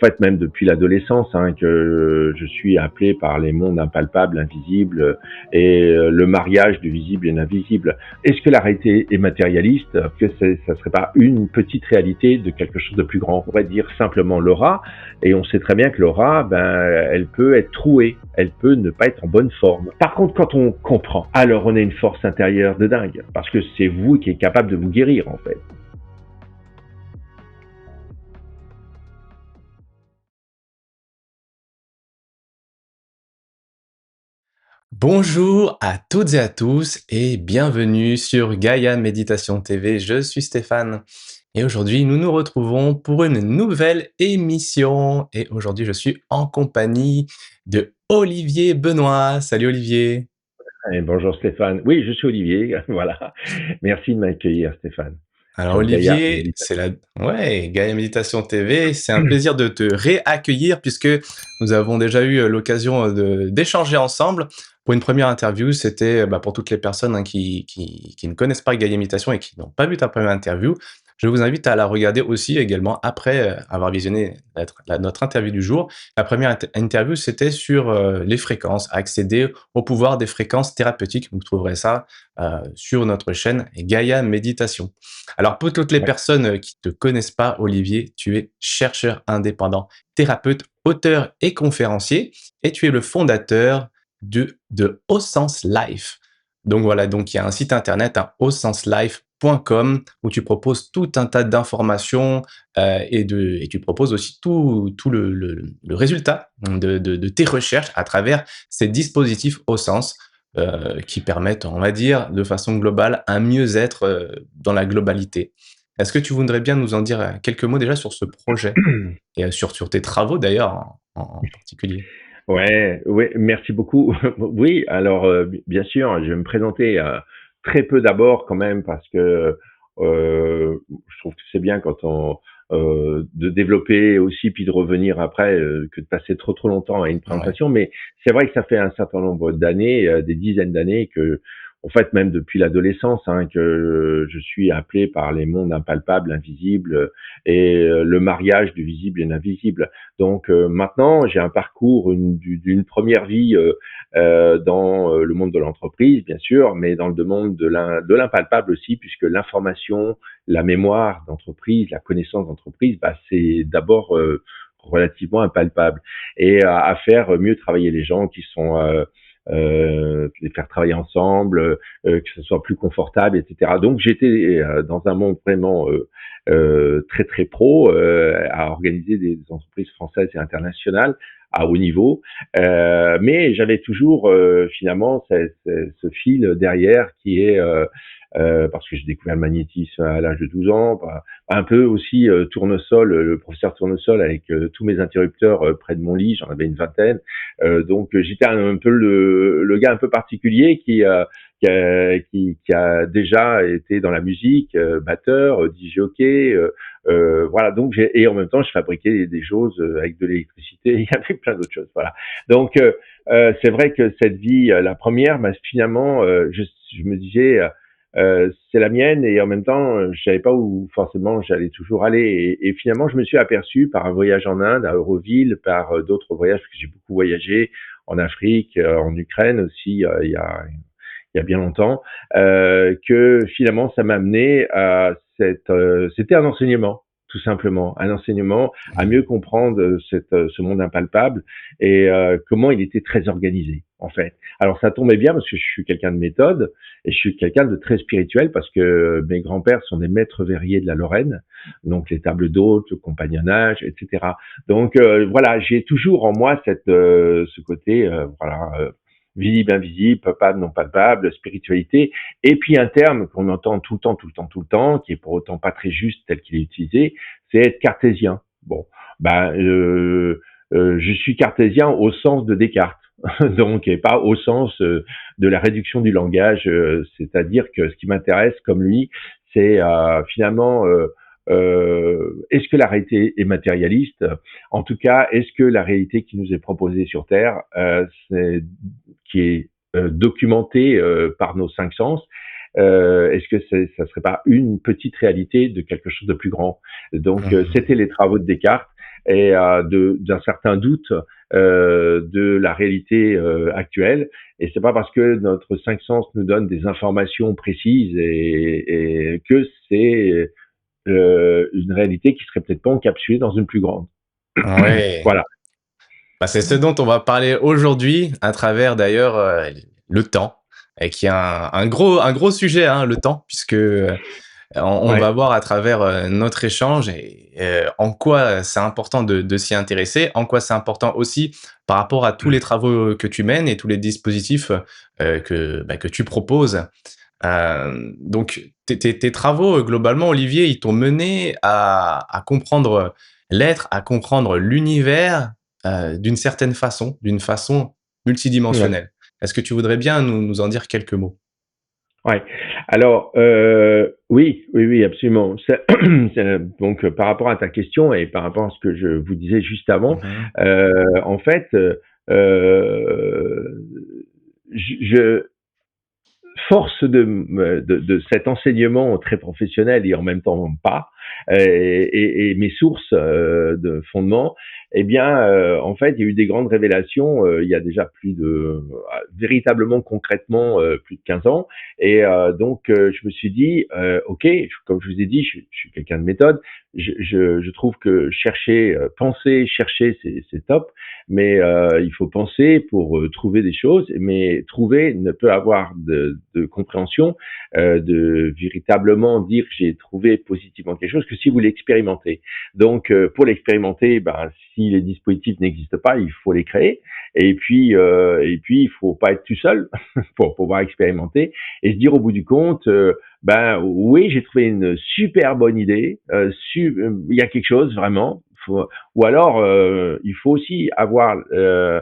fait, même depuis l'adolescence, hein, que je suis appelé par les mondes impalpables, invisibles, le mariage du visible et de l'invisible. Est-ce que la réalité est matérialiste? Que ça serait pas une petite réalité de quelque chose de plus grand? On pourrait dire simplement l'aura, et on sait très bien que l'aura, elle peut être trouée, elle peut ne pas être en bonne forme. Par contre, quand on comprend, alors on a une force intérieure de dingue, parce que c'est vous qui êtes capable de vous guérir, en fait. Bonjour à toutes et à tous et bienvenue sur Gaïa Méditation TV. Je suis Stéphane et aujourd'hui nous nous retrouvons pour une nouvelle émission. Et aujourd'hui je suis en compagnie de Olivier Benoît. Salut Olivier. Et bonjour Stéphane. Oui, je suis Olivier, voilà. Merci de m'accueillir Stéphane, Alors sur Gaïa Olivier, c'est Méditation. la ouais, Gaïa Méditation TV, c'est un plaisir de te réaccueillir puisque nous avons déjà eu l'occasion d'échanger ensemble. Pour une première interview, c'était pour toutes les personnes hein, qui ne connaissent pas Gaïa Méditation et qui n'ont pas vu ta première interview. Je vous invite à la regarder aussi également après avoir visionné notre interview du jour. La première interview, c'était sur les fréquences, accéder au pouvoir des fréquences thérapeutiques. Vous trouverez ça sur notre chaîne Gaïa Méditation. Alors, pour toutes les Ouais. personnes qui ne te connaissent pas, Olivier, tu es chercheur indépendant, thérapeute, auteur et conférencier, et tu es le fondateur de Au Sens Life. Donc voilà, donc il y a un site internet, ausenslife.com, où tu proposes tout un tas d'informations et tu proposes aussi tout le résultat de tes recherches à travers ces dispositifs au sens qui permettent, on va dire, de façon globale, un mieux-être dans la globalité. Est-ce que tu voudrais bien nous en dire quelques mots déjà sur ce projet et sur tes travaux d'ailleurs en particulier? Ouais, ouais, merci beaucoup. Oui, alors, bien sûr, je vais me présenter, très peu d'abord quand même parce que, je trouve que c'est bien quand on de développer aussi puis de revenir après, que de passer trop longtemps à une Ouais. présentation. Mais c'est vrai que ça fait un certain nombre d'années, des dizaines d'années que en fait, même depuis l'adolescence, hein, que je suis appelé par les mondes impalpables, invisibles, le mariage du visible et de l'invisible. Donc maintenant, j'ai un parcours d'une première vie dans le monde de l'entreprise, bien sûr, mais dans le monde de l'impalpable aussi, puisque l'information, la mémoire d'entreprise, la connaissance d'entreprise, c'est d'abord relativement impalpable. Et à faire mieux travailler les gens qui sont les faire travailler ensemble, que ce soit plus confortable, etc. Donc j'étais dans un monde vraiment très pro, à organiser des entreprises françaises et internationales à haut niveau, mais j'avais toujours finalement ce fil derrière qui est parce que j'ai découvert le magnétisme à l'âge de 12 ans, un peu aussi Tournesol, le professeur Tournesol avec tous mes interrupteurs près de mon lit, j'en avais une vingtaine, donc j'étais un peu le gars un peu particulier qui a déjà été dans la musique, batteur, DJ-jockey, voilà. Donc et en même temps, je fabriquais des choses avec de l'électricité. Il y avait plein d'autres choses, voilà. Donc c'est vrai que cette vie, la première, finalement, je me disais, c'est la mienne et en même temps, je savais pas où forcément j'allais toujours aller. Et finalement, je me suis aperçu par un voyage en Inde, à Euroville, par d'autres voyages, parce que j'ai beaucoup voyagé en Afrique, en Ukraine aussi, il y a bien longtemps, que finalement ça m'a amené à c'était un enseignement, tout simplement, un enseignement à mieux comprendre ce monde impalpable et comment il était très organisé en fait. Alors ça tombait bien parce que je suis quelqu'un de méthode et je suis quelqu'un de très spirituel parce que mes grands-pères sont des maîtres verriers de la Lorraine, donc les tables d'hôtes, le compagnonnage, etc. Donc voilà, j'ai toujours en moi ce côté voilà visible, invisible, palpable, non palpable, spiritualité, et puis un terme qu'on entend tout le temps, qui est pour autant pas très juste tel qu'il est utilisé, c'est être cartésien. Bon, ben, je suis cartésien au sens de Descartes, donc et pas au sens de la réduction du langage, c'est-à-dire que ce qui m'intéresse, comme lui, c'est finalement est-ce que la réalité est matérialiste? En tout cas, est-ce que la réalité qui nous est proposée sur Terre, qui est documentée par nos cinq sens, est-ce que ça serait pas une petite réalité de quelque chose de plus grand? Donc, Mhm. c'était les travaux de Descartes. et d'un certain doute de la réalité actuelle. Et c'est pas parce que notre cinq sens nous donne des informations précises et que c'est une réalité qui serait peut-être pas encapsulée dans une plus grande. Ouais. Voilà. Bah, c'est ce dont on va parler aujourd'hui à travers d'ailleurs, le temps et qui est un gros sujet, hein, le temps puisque, on Ouais. va voir à travers, notre échange et en quoi c'est important de s'y intéresser, en quoi c'est important aussi par rapport à tous les travaux que tu mènes et tous les dispositifs, que tu proposes. Donc tes travaux, globalement, Olivier, ils t'ont mené à comprendre l'être, à comprendre l'univers, d'une façon Ouais. multidimensionnelle. Est-ce que tu voudrais bien nous en dire quelques mots? Ouais. Alors, oui, oui, oui, absolument. Donc, par rapport à ta question et par rapport à ce que je vous disais juste avant, Mmh. en fait, je force de cet enseignement très professionnel et en même temps pas, et mes sources de fondement, eh bien, en fait, il y a eu des grandes révélations il y a déjà véritablement concrètement plus de 15 ans. Et donc, je me suis dit, ok, comme je vous ai dit, je suis quelqu'un de méthode. Je trouve que chercher, penser, chercher, c'est top, mais il faut penser pour trouver des choses, mais trouver ne peut avoir de compréhension, de véritablement dire que j'ai trouvé positivement quelque chose que si vous l'expérimentez. Donc, pour l'expérimenter, ben, si les dispositifs n'existent pas, il faut les créer. Et puis, il faut pas être tout seul pour pouvoir expérimenter et se dire au bout du compte, ben oui, j'ai trouvé une super bonne idée, il y a quelque chose vraiment. Ou alors, il faut aussi avoir euh,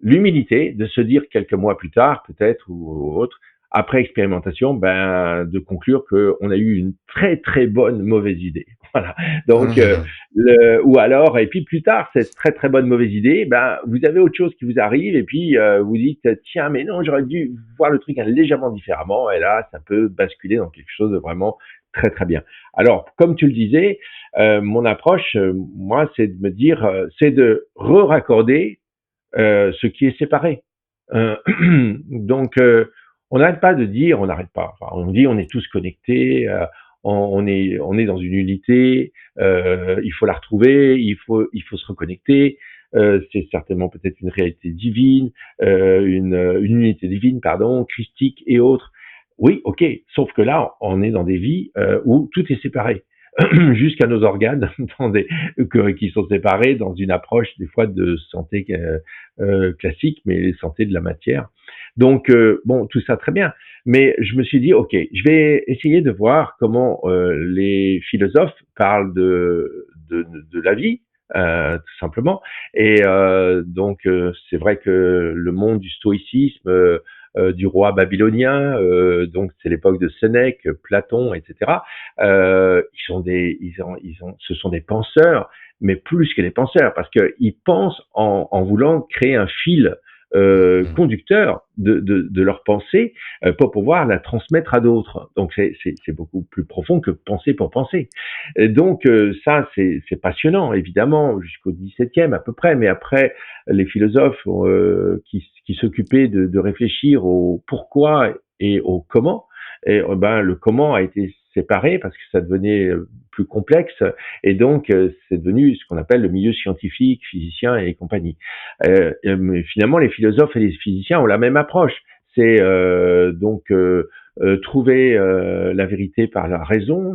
l'humilité de se dire quelques mois plus tard, peut-être ou autre, après expérimentation, ben de conclure qu'on a eu une très très bonne mauvaise idée. Voilà. Donc, Mmh. ou alors, et puis plus tard, cette très très bonne mauvaise idée, ben vous avez autre chose qui vous arrive et puis vous dites tiens mais non j'aurais dû voir le truc légèrement différemment et là ça peut basculer dans quelque chose de vraiment très très bien. Alors comme tu le disais, mon approche, moi, c'est de me dire, c'est de re-raccorder ce qui est séparé. Euh, donc, on n'arrête pas de dire, on n'arrête pas. Enfin, on dit, on est tous connectés, on est dans une unité. Il faut la retrouver, il faut se reconnecter. C'est certainement peut-être une réalité divine, une unité divine, pardon, christique et autres. Oui, ok. Sauf que là, on est dans des vies où tout est séparé. Jusqu'à nos organes qui sont séparés dans une approche des fois de santé classique, mais santé de la matière. Donc bon, tout ça très bien. Mais je me suis dit, ok, je vais essayer de voir comment les philosophes parlent de la vie, tout simplement. Et donc c'est vrai que le monde du stoïcisme, du roi babylonien, donc c'est l'époque de Sénèque, Platon, etc. Ce sont des penseurs, mais plus que des penseurs, parce qu'ils pensent en voulant créer un fil Mmh. conducteur de leur pensée pour pouvoir la transmettre à d'autres. Donc c'est beaucoup plus profond que penser pour penser. Et donc ça c'est passionnant évidemment jusqu'au XVIIe à peu près, mais après les philosophes qui s'occupaient de réfléchir au pourquoi et au comment. Et ben le comment a été séparé parce que ça devenait plus complexe et donc c'est devenu ce qu'on appelle le milieu scientifique, physicien et compagnie. Mais finalement, les philosophes et les physiciens ont la même approche. C'est trouver la vérité par la raison,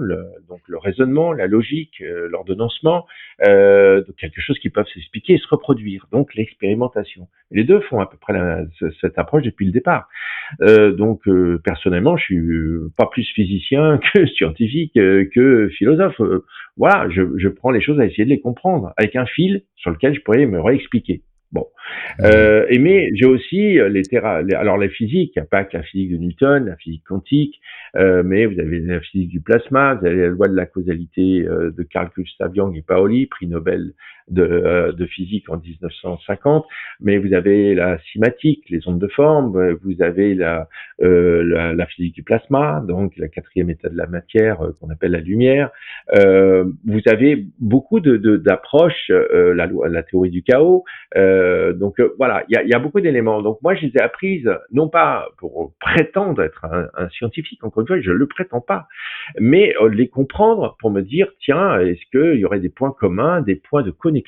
donc le raisonnement, la logique, l'ordonnancement, donc quelque chose qui peuvent s'expliquer et se reproduire. Donc l'expérimentation. Les deux font à peu près cette approche depuis le départ. Donc personnellement, je suis pas plus physicien que scientifique que philosophe. Voilà, je prends les choses à essayer de les comprendre avec un fil sur lequel je pourrais me réexpliquer. Bon, Mmh. mais j'ai aussi alors la physique, il n'y a pas que la physique de Newton, la physique quantique, mais vous avez la physique du plasma, vous avez la loi de la causalité de Carl Gustav Jung et Pauli, prix Nobel de physique en 1950, mais vous avez la cinématique, les ondes de forme, vous avez la physique du plasma, donc la quatrième état de la matière qu'on appelle la lumière. Vous avez beaucoup d'approches, la théorie du chaos. Donc voilà, il y a beaucoup d'éléments. Donc moi, je les ai apprises non pas pour prétendre être un scientifique, encore une fois, je le prétends pas, mais les comprendre pour me dire, tiens, est-ce qu'il y aurait des points communs, des points de connexion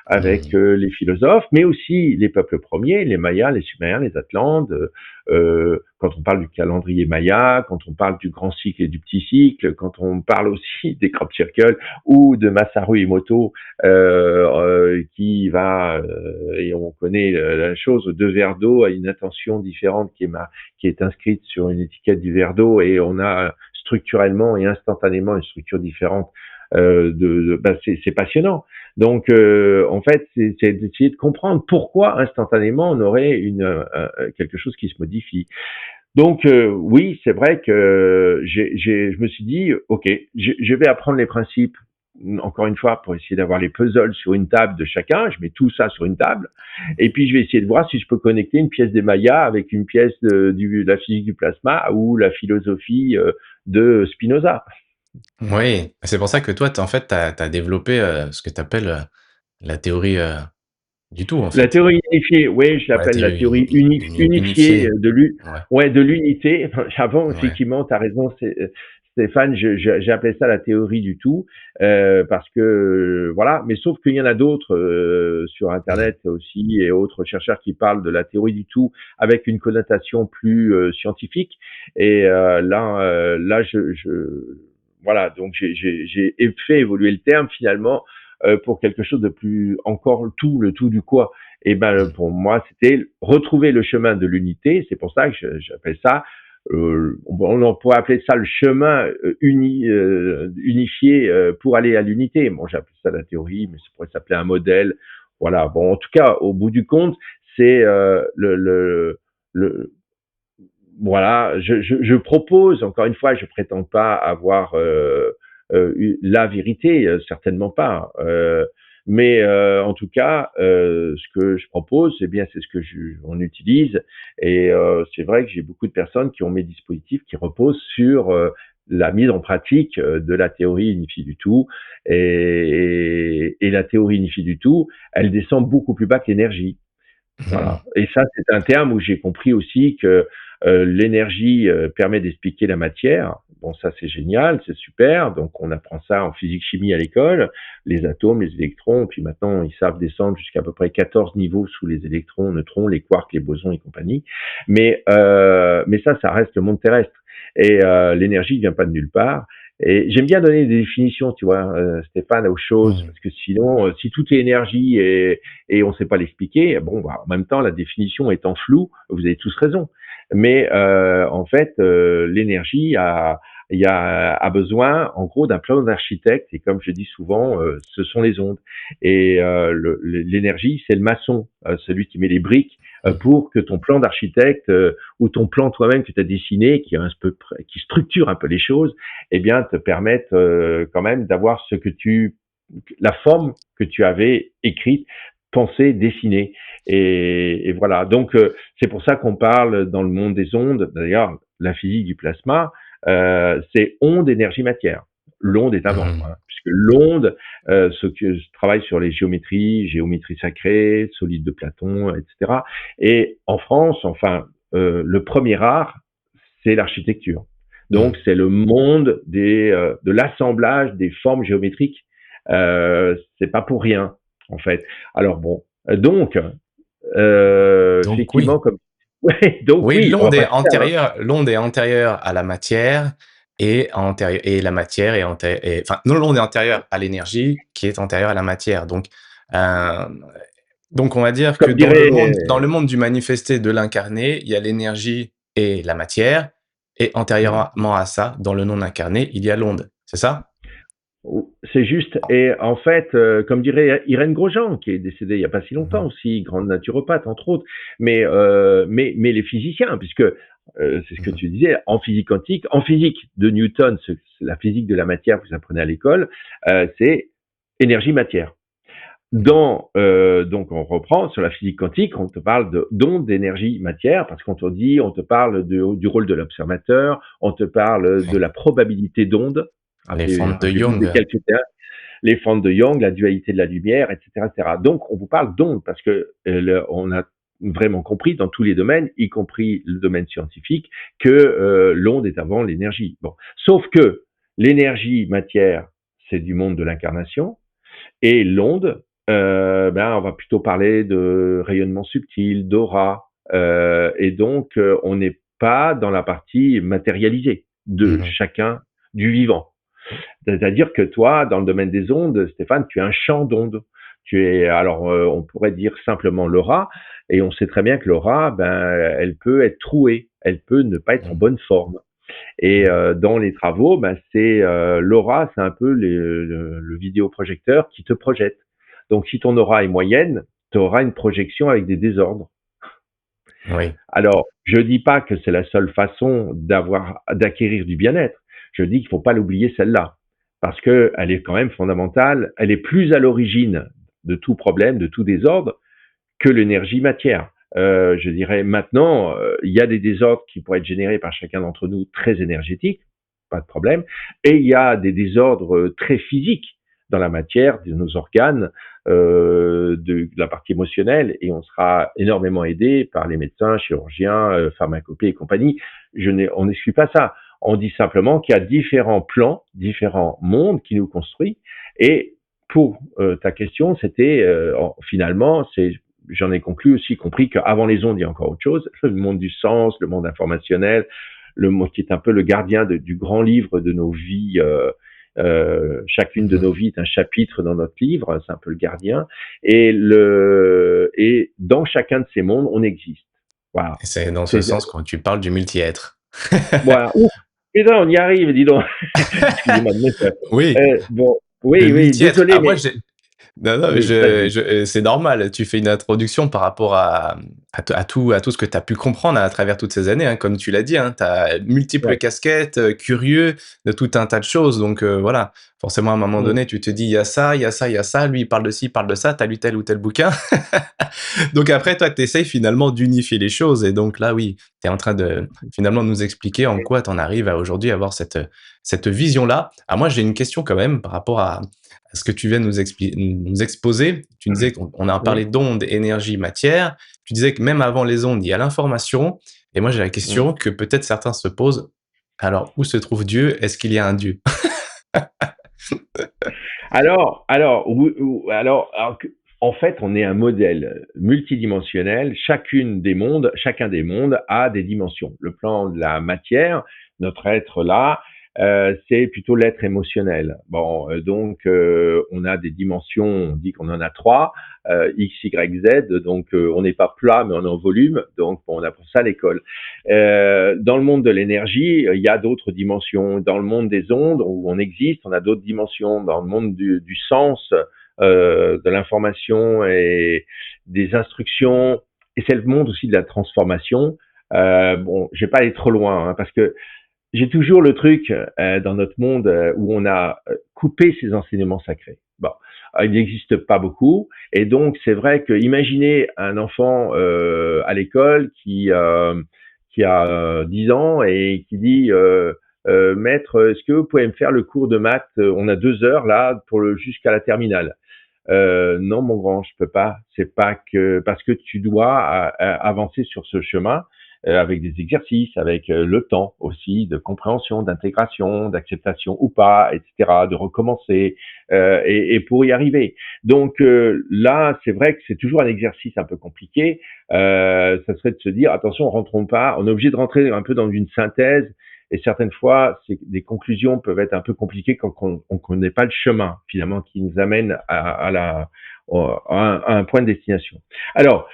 avec Mmh. les philosophes, mais aussi les peuples premiers, les Mayas, les Sumériens, les Atlantes. Quand on parle du calendrier Maya, quand on parle du grand cycle et du petit cycle, quand on parle aussi des crop circles ou de Masaru Emoto, qui va, et on connaît la chose, 2 verres d'eau à une intention différente qui est inscrite sur une étiquette du verre d'eau, et on a structurellement et instantanément une structure différente. C'est passionnant. Donc, en fait, c'est d'essayer de comprendre pourquoi instantanément on aurait quelque chose qui se modifie. Donc, oui, c'est vrai que je me suis dit, ok, je vais apprendre les principes. Encore une fois, pour essayer d'avoir les puzzles sur une table de chacun, je mets tout ça sur une table, et puis je vais essayer de voir si je peux connecter une pièce des Mayas avec une pièce de la physique du plasma ou la philosophie de Spinoza. Oui, c'est pour ça que toi, en fait, tu as développé, ce que tu appelles, la théorie, du tout, en La fait. théorie unifiée, oui, je Ouais, l'appelle la théorie théorie unifiée unifiée. Ouais, de l'unité. Avant, ouais. effectivement, tu as raison, Stéphane, j'ai appelé ça la théorie du tout, parce que, voilà, mais sauf qu'il y en a d'autres sur Mmh. Internet aussi et autres chercheurs qui parlent de la théorie du tout avec une connotation plus scientifique. Et là, voilà, donc j'ai fait évoluer le terme finalement pour quelque chose de plus encore le tout du quoi. Et ben Mmh. pour moi, c'était retrouver le chemin de l'unité. C'est pour ça que j'appelle ça. On pourrait appeler ça le chemin unifié pour aller à l'unité. Bon, j'appelle ça la théorie, mais ça pourrait s'appeler un modèle. Voilà. Bon, en tout cas, au bout du compte, c'est le voilà, je propose, encore une fois, je prétends pas avoir la vérité, certainement pas. Mais en tout cas, ce que je propose, eh bien, c'est ce que on utilise. Et c'est vrai que j'ai beaucoup de personnes qui ont mes dispositifs qui reposent sur la mise en pratique de la théorie unifiée du tout. Et la théorie unifiée du tout, elle descend beaucoup plus bas que l'énergie. Mmh. Voilà. Et ça, c'est un terme où j'ai compris aussi que l'énergie permet d'expliquer la matière. Bon, ça, c'est génial, c'est super. Donc, on apprend ça en physique-chimie à l'école, les atomes, les électrons. Puis maintenant, ils savent descendre jusqu'à peu près 14 niveaux sous les électrons, neutrons, les quarks, les bosons et compagnie. Mais ça reste le monde terrestre. Et l'énergie ne vient pas de nulle part. Et j'aime bien donner des définitions, tu vois, Stéphane, aux choses, Mmh. parce que sinon, si tout est énergie et on ne sait pas l'expliquer, bon, bah, en même temps, la définition étant floue, vous avez tous raison. Mais en fait, l'énergie a besoin, en gros, d'un plan d'architecte. Et comme je dis souvent, ce sont les ondes. Et l'énergie, c'est le maçon, celui qui met les briques Mmh. pour que ton plan d'architecte ou ton plan toi-même que tu as dessiné, qui structure un peu les choses, eh bien, te permette quand même d'avoir la forme que tu avais écrite, pensée, dessinée. Et voilà. Donc, c'est pour ça qu'on parle dans le monde des ondes. D'ailleurs, la physique du plasma, c'est onde, énergie, matière. L'onde est avant, Mmh. hein, puisque l'onde travaille sur les géométries, géométrie sacrée, solide de Platon, etc. Et en France, enfin, le premier art, c'est l'architecture. Mmh. Donc, c'est le monde de l'assemblage des formes géométriques. C'est pas pour rien, en fait. Alors bon, donc, Donc effectivement, oui. comme ouais, donc Oui, oui, on va pas se faire, hein. l'onde est antérieure à la matière et la matière est enfin, non, l'onde est antérieure à l'énergie qui est antérieure à la matière. Hem, donc on va dire que Comme dirait dans le monde du manifesté, de l'incarné, il y a l'énergie et la matière et mmh. antérieurement à ça, dans le non incarné, il y a l'onde. C'est ça? C'est juste. Et en fait, comme dirait Irène Grosjean, qui est décédée il n'y a pas si longtemps Mmh. aussi, grande naturopathe entre autres, mais les physiciens, puisque c'est ce que Mmh. tu disais, en physique quantique, en physique de Newton, la physique de la matière que vous apprenez à l'école, c'est énergie-matière. Donc on reprend sur la physique quantique, on te parle d'ondes d'énergie-matière, parce qu'on te dit, on te parle du rôle de l'observateur, on te parle de Ouais. la probabilité d'ondes. Les fentes de Rappelez-vous des Young. calculs, les fentes de Young, la dualité de la lumière, etc., etc. Donc, on vous parle d'ondes parce que on a vraiment compris dans tous les domaines, y compris le domaine scientifique, que l'onde est avant l'énergie. Bon, sauf que l'énergie matière, c'est du monde de l'incarnation, et l'onde, on va plutôt parler de rayonnement subtil, d'aura, et donc on n'est pas dans la partie matérialisée de Mmh. chacun du vivant. C'est-à-dire que toi, dans le domaine des ondes, Stéphane, tu es un champ d'ondes. On pourrait dire simplement l'aura, et on sait très bien que l'aura, elle peut être trouée, elle peut ne pas être en Mmh. bonne forme. Et Mmh. dans les travaux, c'est l'aura, c'est un peu le vidéoprojecteur qui te projette. Donc, si ton aura est moyenne, tu auras une projection avec des désordres. Oui. Alors, je dis pas que c'est la seule façon d'acquérir du bien-être. Je dis qu'il faut pas l'oublier celle-là, parce que elle est quand même fondamentale. Elle est plus à l'origine de tout problème, de tout désordre, que l'énergie matière. Je dirais maintenant, il y a des désordres qui pourraient être générés par chacun d'entre nous, très énergétiques, pas de problème, et il y a des désordres très physiques dans la matière, de nos organes, de la partie émotionnelle, et on sera énormément aidé par les médecins, chirurgiens, pharmacopées et compagnie. On n'exclut pas ça. On dit simplement qu'il y a différents plans, différents mondes qui nous construisent, et pour ta question, c'était finalement, j'en ai compris qu'avant les ondes, il y a encore autre chose, le monde du sens, le monde informationnel, le monde qui est un peu le gardien du grand livre de nos vies. Chacune de Mmh. nos vies est un chapitre dans notre livre, c'est un peu le gardien. Et dans chacun de ces mondes, on existe. Voilà. Et c'est dans ce C'est, sens quand tu parles du multi-être. voilà. Ouf, putain, on y arrive, dis donc. Excusez-moi de me faire. Oui, Bon, le oui, oui, multi-être. désolé, Ah moi mais j'ai non, non, mais oui, vas-y. c'est normal. Tu fais une introduction par rapport à tout ce que tu as pu comprendre à travers toutes ces années, hein. Comme tu l'as dit, hein, tu as multiples Ouais. casquettes, curieux de tout un tas de choses. Donc, voilà, forcément, à un moment Mm. donné, tu te dis: «Il y a ça, il y a ça, il y a ça, lui, il parle de ci, il parle de ça, tu as lu tel ou tel bouquin». Donc après, toi, tu essayes finalement d'unifier les choses et donc là, oui, tu es en train de finalement nous expliquer en quoi tu en arrives à aujourd'hui avoir cette vision-là. Alors moi, j'ai une question quand même par rapport à ce que tu viens de nous exposer. Tu disais qu'on a Oui. parlé d'ondes, énergie, matière. Tu disais que même avant les ondes, il y a l'information et moi, j'ai la Mm. question que peut-être certains se posent: «Alors où se trouve Dieu? Est-ce qu'il y a un Dieu?» En fait, on est un modèle multidimensionnel. Chacun des mondes a des dimensions. Le plan de la matière, notre être là, c'est plutôt l'être émotionnel. Bon, on a des dimensions. On dit qu'on en a trois, X, Y, Z. Donc, on n'est pas plat, mais on est en volume. Donc, bon, on apprend ça à l'école. Dans le monde de l'énergie, il y a d'autres dimensions. Dans le monde des ondes, où on existe, on a d'autres dimensions. Dans le monde du sens, de l'information et des instructions, et c'est le monde aussi de la transformation. Bon, je vais pas aller trop loin, hein, parce que j'ai toujours le truc dans notre monde où on a coupé ces enseignements sacrés. Bon, il n'existe pas beaucoup, et donc c'est vrai que imaginez un enfant à l'école qui a 10 ans et qui dit maître, est-ce que vous pouvez me faire le cours de maths? On a 2 heures là jusqu'à la terminale. Non, mon grand, je peux pas. C'est pas que parce que tu dois avancer sur ce chemin avec des exercices, avec le temps aussi de compréhension, d'intégration, d'acceptation ou pas, etc., de recommencer et pour y arriver. Donc là, c'est vrai que c'est toujours un exercice un peu compliqué. Ça serait de se dire attention, rentrons pas. On est obligé de rentrer un peu dans une synthèse. Et certaines fois, des conclusions peuvent être un peu compliquées quand on ne connaît pas le chemin, finalement, qui nous amène à un point de destination. Alors,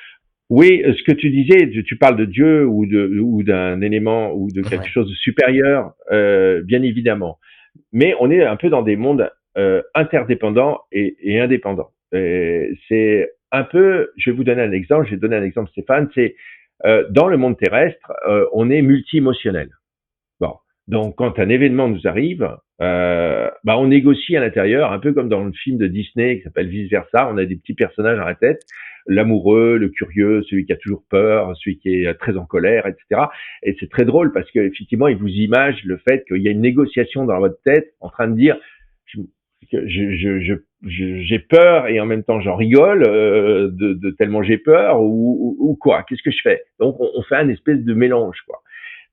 oui, ce que tu disais, tu parles de Dieu ou d'un élément ou de quelque Ouais. chose de supérieur, bien évidemment. Mais on est un peu dans des mondes interdépendants et indépendants. C'est un peu, je vais vous donner un exemple, je vais donner un exemple Stéphane, c'est dans le monde terrestre, on est multi-émotionnel. Bon, donc quand un événement nous arrive, on négocie à l'intérieur, un peu comme dans le film de Disney qui s'appelle Vice Versa. On a des petits personnages dans la tête, l'amoureux, le curieux, celui qui a toujours peur, celui qui est très en colère, etc. Et c'est très drôle parce qu'effectivement, il vous image le fait qu'il y a une négociation dans votre tête en train de dire j'ai peur et en même temps j'en rigole de tellement j'ai peur ou quoi. Qu'est-ce que je fais? Donc on fait un espèce de mélange, quoi.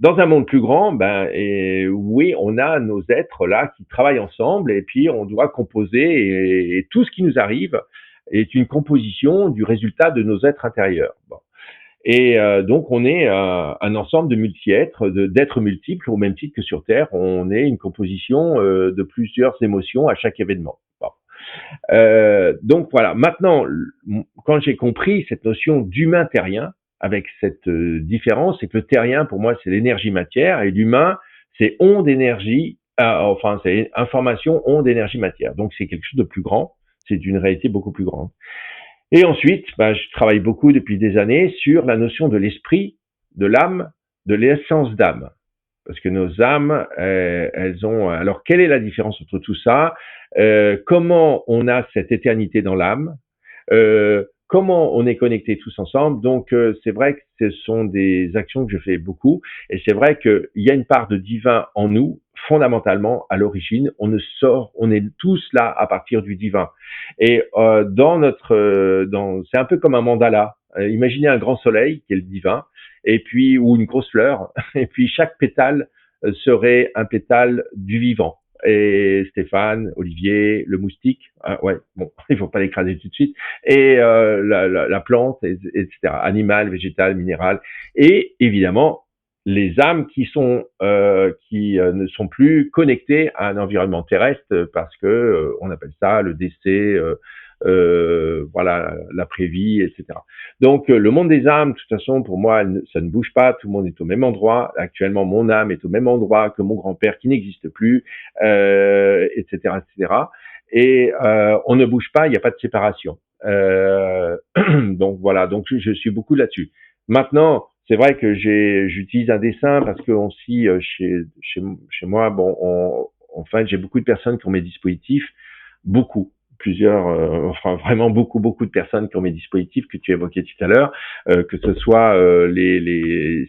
Dans un monde plus grand, oui, on a nos êtres là qui travaillent ensemble et puis on doit composer et tout ce qui nous arrive est une composition du résultat de nos êtres intérieurs. Bon. Et donc on est un ensemble de multi-êtres, d'êtres multiples, au même titre que sur Terre, on est une composition de plusieurs émotions à chaque événement. Bon. Donc voilà. Maintenant, quand j'ai compris cette notion d'humain terrien, avec cette différence, c'est que le terrien, pour moi, c'est l'énergie matière, et l'humain, c'est onde énergie, c'est information, onde énergie matière. Donc c'est quelque chose de plus grand, c'est d'une réalité beaucoup plus grande. Et ensuite, je travaille beaucoup depuis des années sur la notion de l'esprit, de l'âme, de l'essence d'âme. Parce que nos âmes, elles ont... Alors, quelle est la différence entre tout ça? Comment on a cette éternité dans l'âme? Comment on est connectés tous ensemble? Donc, c'est vrai que ce sont des actions que je fais beaucoup. Et c'est vrai qu'il y a une part de divin en nous, fondamentalement, à l'origine. On est tous là à partir du divin. Et c'est un peu comme un mandala. Imaginez un grand soleil, qui est le divin, et puis ou une grosse fleur, et puis chaque pétale serait un pétale du vivant. Et Stéphane, Olivier, le moustique, il faut pas l'écraser tout de suite, et la plante, etc., animal, végétal, minéral, et évidemment les âmes qui ne sont plus connectées à un environnement terrestre parce que on appelle ça le décès, l'après-vie, etc. Donc le monde des âmes, de toute façon, pour moi, ça ne bouge pas. Tout le monde est au même endroit. Actuellement, mon âme est au même endroit que mon grand-père qui n'existe plus, etc., etc. Et on ne bouge pas. Il n'y a pas de séparation. Donc voilà. Donc je suis beaucoup là-dessus. Maintenant, c'est vrai que j'utilise un dessin parce que chez moi, j'ai beaucoup de personnes qui ont mes dispositifs, vraiment beaucoup de personnes qui ont mes dispositifs que tu évoquais tout à l'heure, que ce soit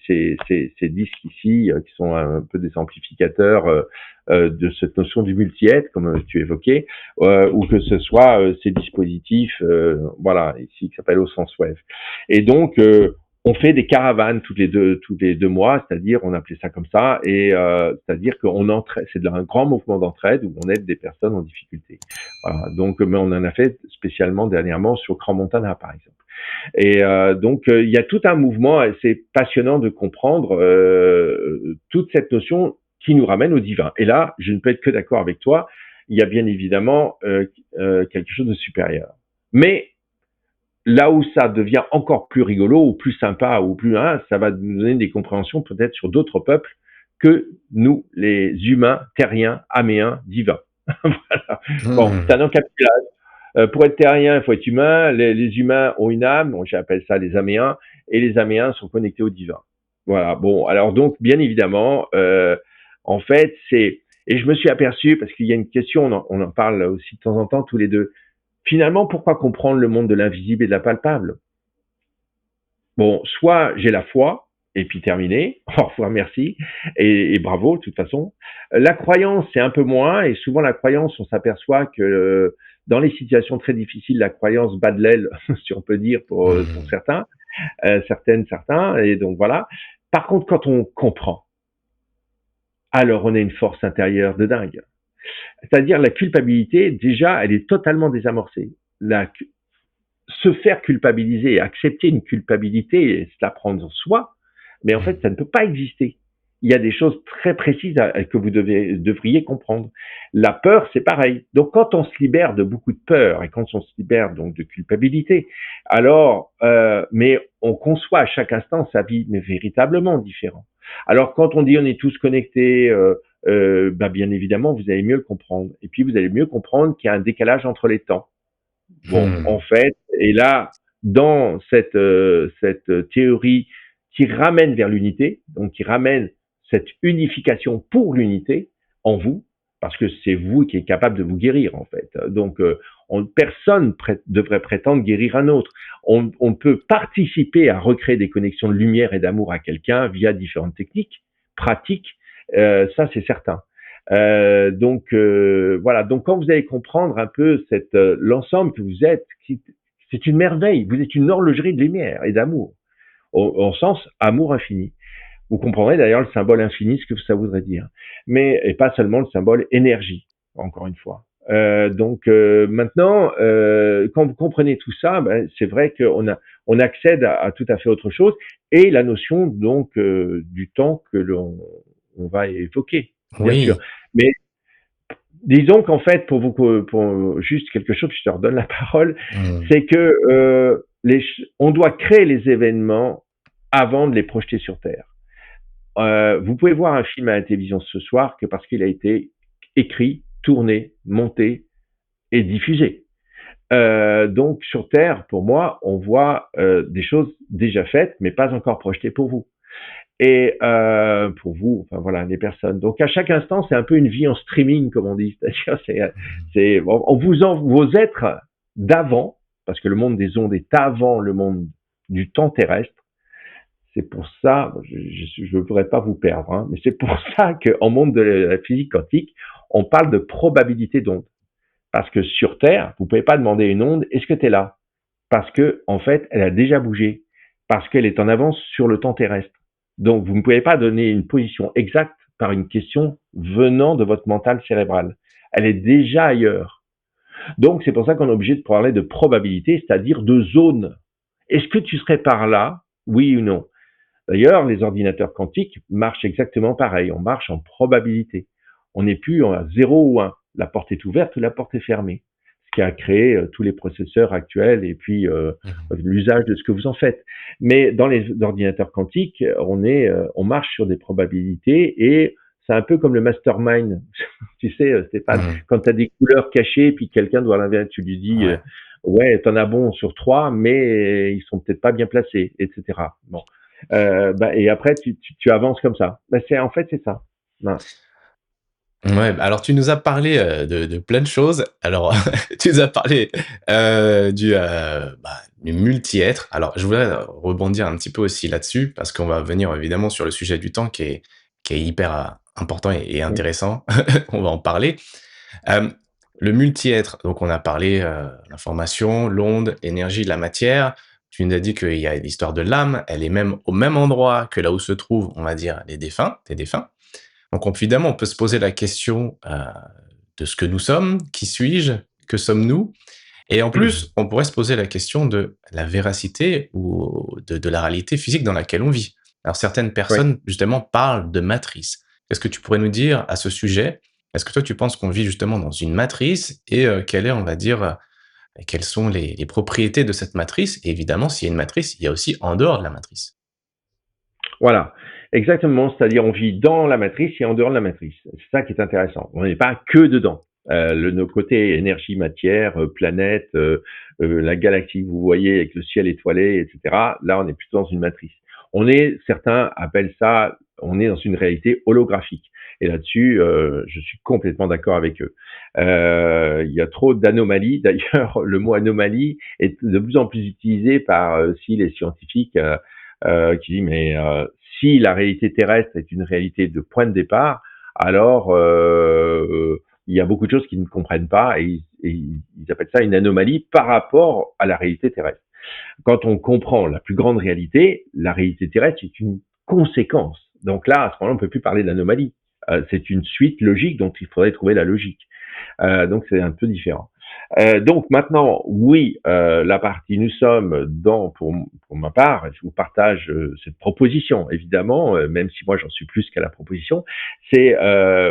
ces disques ici qui sont un peu des amplificateurs de cette notion du multi-être, comme tu évoquais, ou que ce soit ces dispositifs, ici qui s'appellent Au Sens Wave. Et donc on fait des caravanes tous les deux mois, c'est-à-dire on appelait ça comme ça, et c'est-à-dire c'est un grand mouvement d'entraide où on aide des personnes en difficulté. Voilà. Donc, mais on en a fait spécialement dernièrement sur Grand Montana, par exemple. Et donc, il y a tout un mouvement, et c'est passionnant de comprendre toute cette notion qui nous ramène au divin. Et là, je ne peux être que d'accord avec toi. Il y a bien évidemment quelque chose de supérieur. Mais là où ça devient encore plus rigolo ou plus sympa ou ça va nous donner des compréhensions peut-être sur d'autres peuples que nous, les humains, terriens, améens, divins. Voilà. Bon, c'est un encapsulage. Pour être terrien, il faut être humain. Les humains ont une âme, j'appelle ça les améens, et les améens sont connectés au divin. Voilà. Bon, alors donc, bien évidemment, en fait, et je me suis aperçu, parce qu'il y a une question, on en parle aussi de temps en temps tous les deux. Finalement, pourquoi comprendre le monde de l'invisible et de l'impalpable? Bon, soit j'ai la foi, et puis terminé, au revoir, merci, et bravo, de toute façon. La croyance, c'est un peu moins, et souvent la croyance, on s'aperçoit que dans les situations très difficiles, la croyance bat de l'aile, si on peut dire, pour certains, certains, et donc voilà. Par contre, quand on comprend, alors on a une force intérieure de dingue. C'est-à-dire la culpabilité, déjà, elle est totalement désamorcée. Se faire culpabiliser et accepter une culpabilité, c'est la prendre soi, mais en fait, ça ne peut pas exister. Il y a des choses très précises que vous devriez comprendre. La peur, c'est pareil. Donc, quand on se libère de beaucoup de peur et quand on se libère donc de culpabilité, alors, mais on conçoit à chaque instant sa vie, mais véritablement différent. Alors, quand on dit on est tous connectés, bien évidemment, vous allez mieux le comprendre. Et puis, vous allez mieux comprendre qu'il y a un décalage entre les temps. Bon, en Mmh. fait, et là, dans cette théorie qui ramène vers l'unité, donc qui ramène cette unification pour l'unité en vous, parce que c'est vous qui êtes capable de vous guérir, en fait. Donc, personne devrait prétendre guérir un autre. On peut participer à recréer des connexions de lumière et d'amour à quelqu'un via différentes techniques, pratiques, ça c'est certain. Voilà. Donc quand vous allez comprendre un peu l'ensemble que vous êtes, c'est une merveille. Vous êtes une horlogerie de lumière et d'amour, au sens amour infini. Vous comprendrez d'ailleurs le symbole infini, ce que ça voudrait dire, mais et pas seulement le symbole énergie. Encore une fois. Maintenant, quand vous comprenez tout ça, c'est vrai on accède à tout à fait autre chose, et la notion donc du temps que on va évoquer, bien sûr. Oui. Mais disons qu'en fait, pour juste quelque chose, je te redonne la parole, Mmh. c'est que on doit créer les événements avant de les projeter sur Terre. Vous pouvez voir un film à la télévision ce soir que parce qu'il a été écrit, tourné, monté et diffusé. Donc sur Terre, pour moi, on voit des choses déjà faites, mais pas encore projetées pour vous. Et pour vous, enfin voilà, les personnes. Donc à chaque instant, c'est un peu une vie en streaming, comme on dit. C'est-à-dire, vos êtres d'avant, parce que le monde des ondes est avant le monde du temps terrestre. C'est pour ça, je ne voudrais pas vous perdre, hein, mais c'est pour ça qu'en monde de la physique quantique, on parle de probabilité d'onde. Parce que sur Terre, vous pouvez pas demander à une onde, est-ce que tu es là? Parce que, en fait, elle a déjà bougé. Parce qu'elle est en avance sur le temps terrestre. Donc, vous ne pouvez pas donner une position exacte par une question venant de votre mental cérébral. Elle est déjà ailleurs. Donc, c'est pour ça qu'on est obligé de parler de probabilité, c'est-à-dire de zone. Est-ce que tu serais par là? Oui ou non? D'ailleurs, les ordinateurs quantiques marchent exactement pareil. On marche en probabilité. On n'est plus à 0 ou 1. La porte est ouverte ou la porte est fermée. Ce qui a créé tous les processeurs actuels et puis Mmh. l'usage de ce que vous en faites. Mais dans les ordinateurs quantiques, on marche sur des probabilités et c'est un peu comme le mastermind. Tu sais, Stéphane, Mmh. quand tu as des couleurs cachées puis quelqu'un doit l'inverser, tu lui dis Ouais. ouais, t'en as bon sur 3, mais ils sont peut-être pas bien placés, etc. Bon. Et après, tu avances comme ça. En fait, c'est ça. Ouais. Ouais, bah, alors tu nous as parlé, de plein de choses. Alors, tu nous as parlé, du multi-être. Alors je voudrais rebondir un petit peu aussi là-dessus, parce qu'on va venir évidemment sur le sujet du temps qui est hyper, important et Mm. intéressant. On va en parler. Hem, le multi-être, donc on a parlé, l'information, l'onde, l'énergie, la matière. Tu nous as dit qu'il y a l'histoire de l'âme, elle est même au même endroit que là où se trouvent, on va dire, les défunts, tes défunts. Donc évidemment, on peut se poser la question, de ce que nous sommes, qui suis-je, que sommes-nous? Et en plus, on pourrait se poser la question de la véracité ou de la réalité physique dans laquelle on vit. Alors certaines Oui. personnes, justement, parlent de matrice. Qu'est-ce que tu pourrais nous dire à ce sujet? Est-ce que toi, tu penses qu'on vit justement dans une matrice et quelle est, on va dire, quelles sont les propriétés de cette matrice? Et évidemment, s'il y a une matrice, il y a aussi en dehors de la matrice. Voilà. Exactement. C'est-à-dire, on vit dans la matrice et en dehors de la matrice. C'est ça qui est intéressant. On n'est pas que dedans. Nos côtés énergie, matière, planète, la galaxie que vous voyez avec le ciel étoilé, etc. Là, on est plutôt dans une matrice. Certains appellent ça, on est dans une réalité holographique. Et là-dessus, je suis complètement d'accord avec eux. Il y a trop d'anomalies. D'ailleurs, le mot anomalie est de plus en plus utilisé par aussi les scientifiques qui dit mais si la réalité terrestre est une réalité de point de départ, alors il y a beaucoup de choses qu'ils ne comprennent pas et ils appellent ça une anomalie par rapport à la réalité terrestre. Quand on comprend la plus grande réalité, la réalité terrestre est une conséquence. Donc là, à ce moment-là, on ne peut plus parler d'anomalie. C'est une suite logique dont il faudrait trouver la logique. Donc c'est un peu différent. Donc maintenant, oui, la partie nous sommes pour ma part, je vous partage cette proposition, évidemment, même si moi j'en suis plus qu'à la proposition, c'est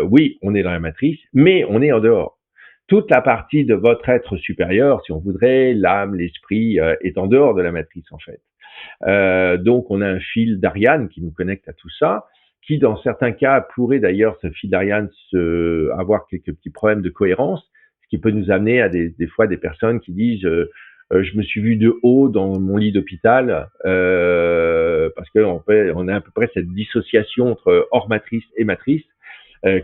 oui, on est dans la matrice, mais on est en dehors. Toute la partie de votre être supérieur, si on voudrait, l'âme, l'esprit, est en dehors de la matrice en fait. Donc on a un fil d'Ariane qui nous connecte à tout ça, qui dans certains cas pourrait d'ailleurs, ce fil d'Ariane, avoir quelques petits problèmes de cohérence, ce qui peut nous amener à des fois des personnes qui disent je me suis vu de haut dans mon lit d'hôpital parce qu'on on a à peu près cette dissociation entre hors matrice et matrice.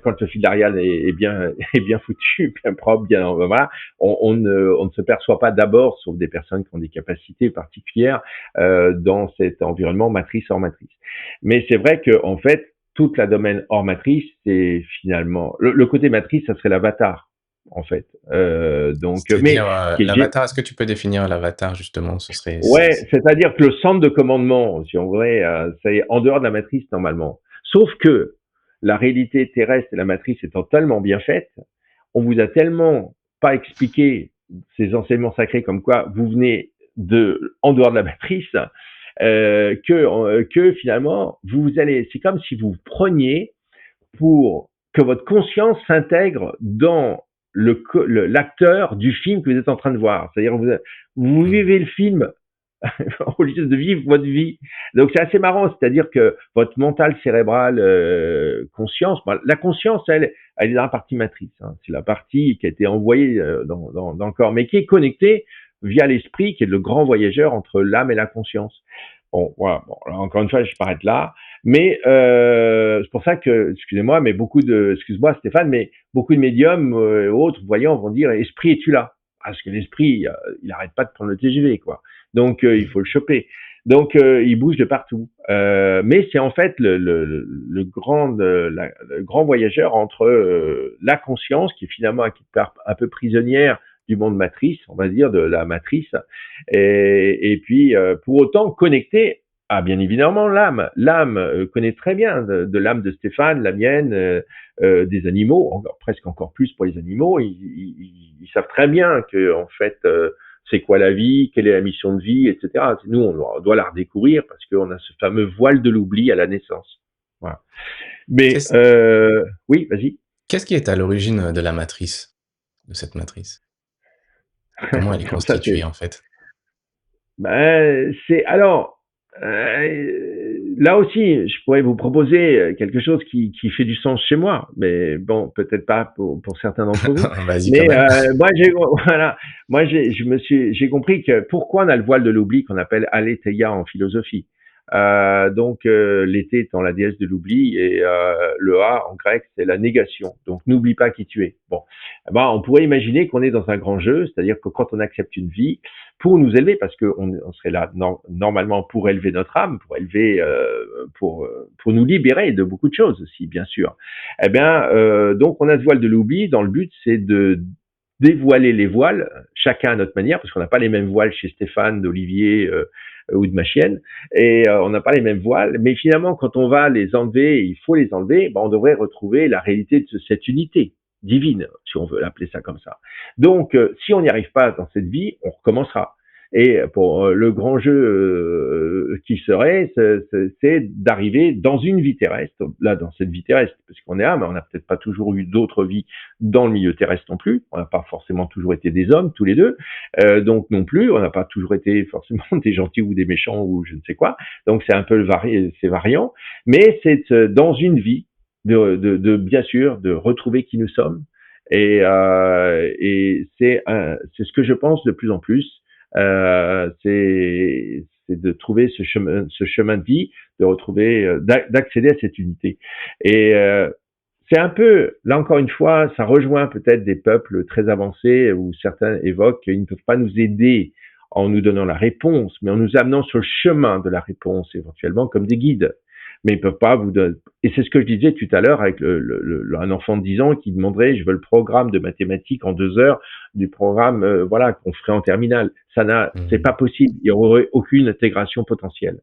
Quand le fil d'Ariane est bien est bien foutu, bien propre, bien voilà, on ne se perçoit pas d'abord, sauf des personnes qui ont des capacités particulières dans cet environnement matrice hors matrice. Mais c'est vrai que en fait, toute la domaine hors matrice, c'est finalement le côté matrice, ça serait l'avatar en fait. Mais C'est-à-dire, ce qui est l'avatar, est-ce que tu peux définir l'avatar justement? Ce serait ouais, c'est-à-dire que le centre de commandement, si on voudrait, c'est en dehors de la matrice normalement. Sauf que la réalité terrestre et la matrice étant tellement bien faites, on vous a tellement pas expliqué ces enseignements sacrés comme quoi vous venez de en dehors de la matrice que finalement vous allez, c'est comme si vous preniez pour que votre conscience s'intègre dans l'acteur du film que vous êtes en train de voir. C'est-à-dire vous mmh. vivez le film au lieu de vivre votre vie. Donc c'est assez marrant, c'est-à-dire que votre mental cérébral conscience, la conscience, elle est dans la partie matrice. Hein. C'est la partie qui a été envoyée dans le corps, mais qui est connectée via l'esprit, qui est le grand voyageur entre l'âme et la conscience. Bon, voilà. Bon, alors, encore une fois, je m'arrête là. Mais c'est pour ça que, excusez-moi, mais excuse-moi Stéphane, mais beaucoup de médiums autres voyants vont dire, esprit, es-tu là? Parce que l'esprit, il arrête pas de prendre le TGV, quoi. Donc il faut le choper. Donc il bouge de partout. Mais c'est en fait le grand voyageur entre la conscience qui est finalement un peu prisonnière du monde matrice, on va dire de la matrice, et puis pour autant connecté à bien évidemment l'âme. L'âme connaît très bien de l'âme de Stéphane, la mienne, des animaux, presque encore plus pour les animaux. Ils savent très bien que en fait c'est quoi la vie, quelle est la mission de vie, etc. Nous, on doit la redécouvrir parce qu'on a ce fameux voile de l'oubli à la naissance. Voilà. Mais Qu'est-ce oui, vas-y. qu'est-ce qui est à l'origine de la matrice? De cette matrice? Comment elle est Ça, constituée, en fait? c'est alors là aussi, je pourrais vous proposer quelque chose qui fait du sens chez moi, mais bon, peut-être pas pour certains d'entre vous. Vas-y quand Mais même. moi, voilà, j'ai compris que pourquoi on a le voile de l'oubli qu'on appelle aletheia en philosophie. Donc l'été étant la déesse de l'oubli et le A en grec c'est la négation. Donc n'oublie pas qui tu es. Bon, eh ben, on pourrait imaginer qu'on est dans un grand jeu, c'est-à-dire que quand on accepte une vie, pour nous élever, parce qu'on serait là normalement pour élever notre âme, pour élever, pour nous libérer de beaucoup de choses aussi, bien sûr. Eh bien, donc on a ce voile de l'oubli. Dans le but, c'est de dévoiler les voiles, chacun à notre manière, parce qu'on n'a pas les mêmes voiles chez Stéphane, d'Olivier ou de ma chienne, et on n'a pas les mêmes voiles. Mais finalement, quand on va les enlever, il faut les enlever, ben, on devrait retrouver la réalité de cette unité divine, si on veut l'appeler ça comme ça. Donc, si on n'y arrive pas dans cette vie, on recommencera. Et pour le grand jeu qui serait, c'est d'arriver dans une vie terrestre, là dans cette vie terrestre, parce qu'on est âme, on n'a peut-être pas toujours eu d'autres vies dans le milieu terrestre non plus, on n'a pas forcément toujours été des hommes tous les deux, donc non plus, on n'a pas toujours été forcément des gentils ou des méchants ou je ne sais quoi, donc c'est un peu c'est variant, mais c'est dans une vie de bien sûr de retrouver qui nous sommes, et c'est ce que je pense de plus en plus. C'est de trouver ce chemin de vie, de retrouver, d'accéder à cette unité. Et c'est un peu, là encore une fois, ça rejoint peut-être des peuples très avancés où certains évoquent qu'ils ne peuvent pas nous aider en nous donnant la réponse, mais en nous amenant sur le chemin de la réponse, éventuellement comme des guides. Mais ils peuvent pas vous donner. Et c'est ce que je disais tout à l'heure avec un enfant de 10 ans qui demanderait, je veux le programme de mathématiques en 2 heures du programme, voilà, qu'on ferait en terminale. C'est Mmh. pas possible. Il y aurait aucune intégration potentielle.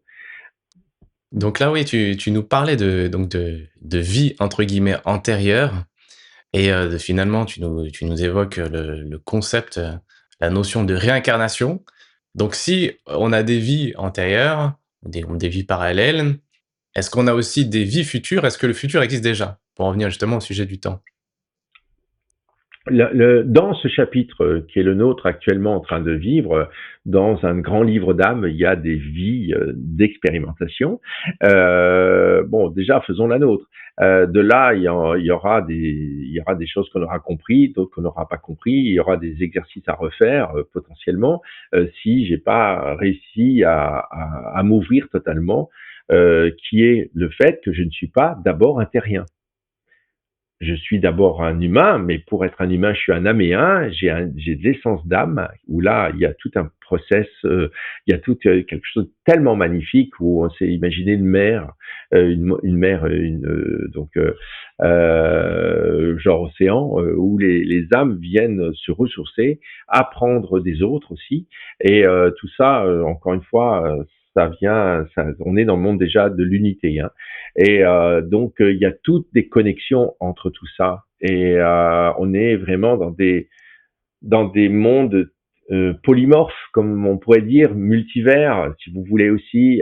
Donc là, oui, tu nous parlais de «vie» entre guillemets «antérieure» et finalement tu nous évoques, le concept, la notion de réincarnation. Donc si on a des vies antérieures, des vies parallèles, est-ce qu'on a aussi des vies futures? Est-ce que le futur existe déjà? Pour en venir justement au sujet du temps. Dans ce chapitre qui est le nôtre actuellement en train de vivre, dans un grand livre d'âme, il y a des vies d'expérimentation. Bon, déjà, faisons la nôtre. De là, il y aura des choses qu'on aura compris, d'autres qu'on n'aura pas compris. Il y aura des exercices à refaire potentiellement si j'ai pas réussi à m'ouvrir totalement, qui est le fait que je ne suis pas d'abord un terrien. Je suis d'abord un humain, mais pour être un humain, je suis un améen, j'ai de l'essence d'âme, où là, il y a tout un process, il y a tout quelque chose de tellement magnifique, où on s'est imaginé une mer, une mer, genre océan, où les âmes viennent se ressourcer, apprendre des autres aussi, et tout ça, encore une fois, on est dans le monde déjà de l'unité, hein. Et donc, il y a toutes des connexions entre tout ça. Et on est vraiment dans des mondes polymorphes, comme on pourrait dire, multivers, si vous voulez aussi.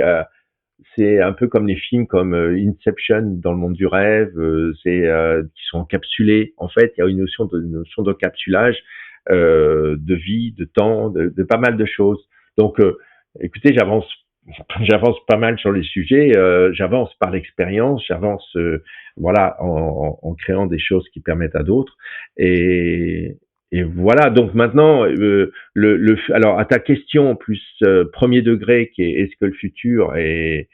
C'est un peu comme les films comme Inception dans le monde du rêve, qui sont encapsulés. En fait, il y a une notion d'encapsulage de vie, de temps, de pas mal de choses. Donc, écoutez, j'avance pas mal sur les sujets. J'avance par l'expérience, j'avance, voilà, en créant des choses qui permettent à d'autres. Et, et voilà. Donc maintenant, alors à ta question plus premier degré, qui est ce que le futur est,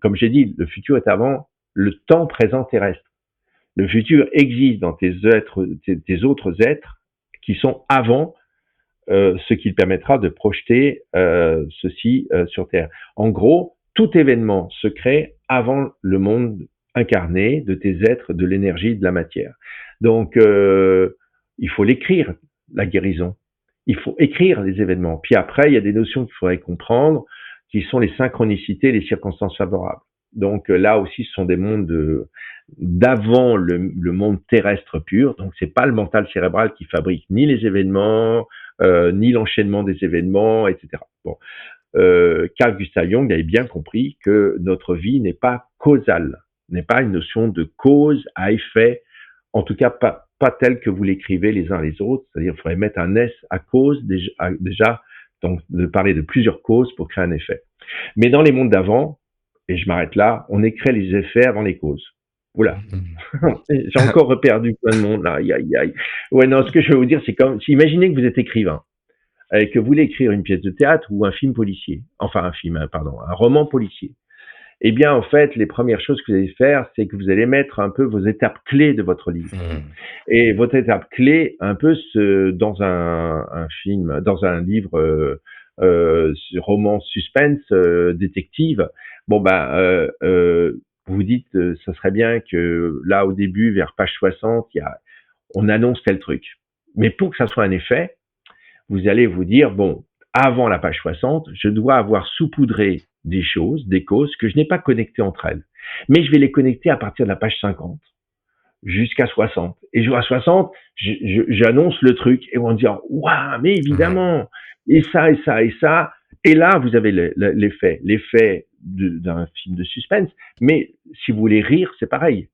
comme j'ai dit, le futur est avant le temps présent terrestre. Le futur existe dans tes autres êtres qui sont avant ce qui permettra de projeter ceci sur Terre. En gros, tout événement se crée avant le monde incarné de tes êtres, de l'énergie, de la matière. Donc, il faut l'écrire, la guérison. Il faut écrire les événements. Puis après, il y a des notions qu'il faudrait comprendre, qui sont les synchronicités, les circonstances favorables. Donc là aussi, ce sont des mondes d'avant le monde terrestre pur. Donc c'est pas le mental cérébral qui fabrique ni les événements, ni l'enchaînement des événements, etc. Bon, Carl Gustav Jung avait bien compris que notre vie n'est pas causale, n'est pas une notion de cause à effet, en tout cas pas telle que vous l'écrivez les uns les autres, c'est-à-dire qu'il faudrait mettre un S à cause déjà, donc de parler de plusieurs causes pour créer un effet. Mais dans les mondes d'avant, et je m'arrête là, on écrit les effets avant les causes. Oula, j'ai encore reperdu plein de monde là. Aïe, aïe, aïe. Ouais, non, ce que je veux vous dire, c'est comme, imaginez que vous êtes écrivain et que vous voulez écrire une pièce de théâtre ou un film policier, enfin un film, pardon, un roman policier. Eh bien, en fait, les premières choses que vous allez faire, c'est que vous allez mettre un peu vos étapes clés de votre livre. Et votre étape clé, un peu dans un film, dans un livre roman suspense, détective, bon ben, vous vous dites, ça serait bien que là, au début, vers page 60, on annonce tel truc. Mais pour que ça soit un effet, vous allez vous dire, bon, avant la page 60, je dois avoir saupoudré des choses, des causes que je n'ai pas connectées entre elles. Mais je vais les connecter à partir de la page 50 jusqu'à 60. Et à 60, j'annonce le truc et on va dire, waouh, mais évidemment, et ça, et ça, et ça. Et là, vous avez l'effet d'un film de suspense. Mais si vous voulez rire, c'est pareil.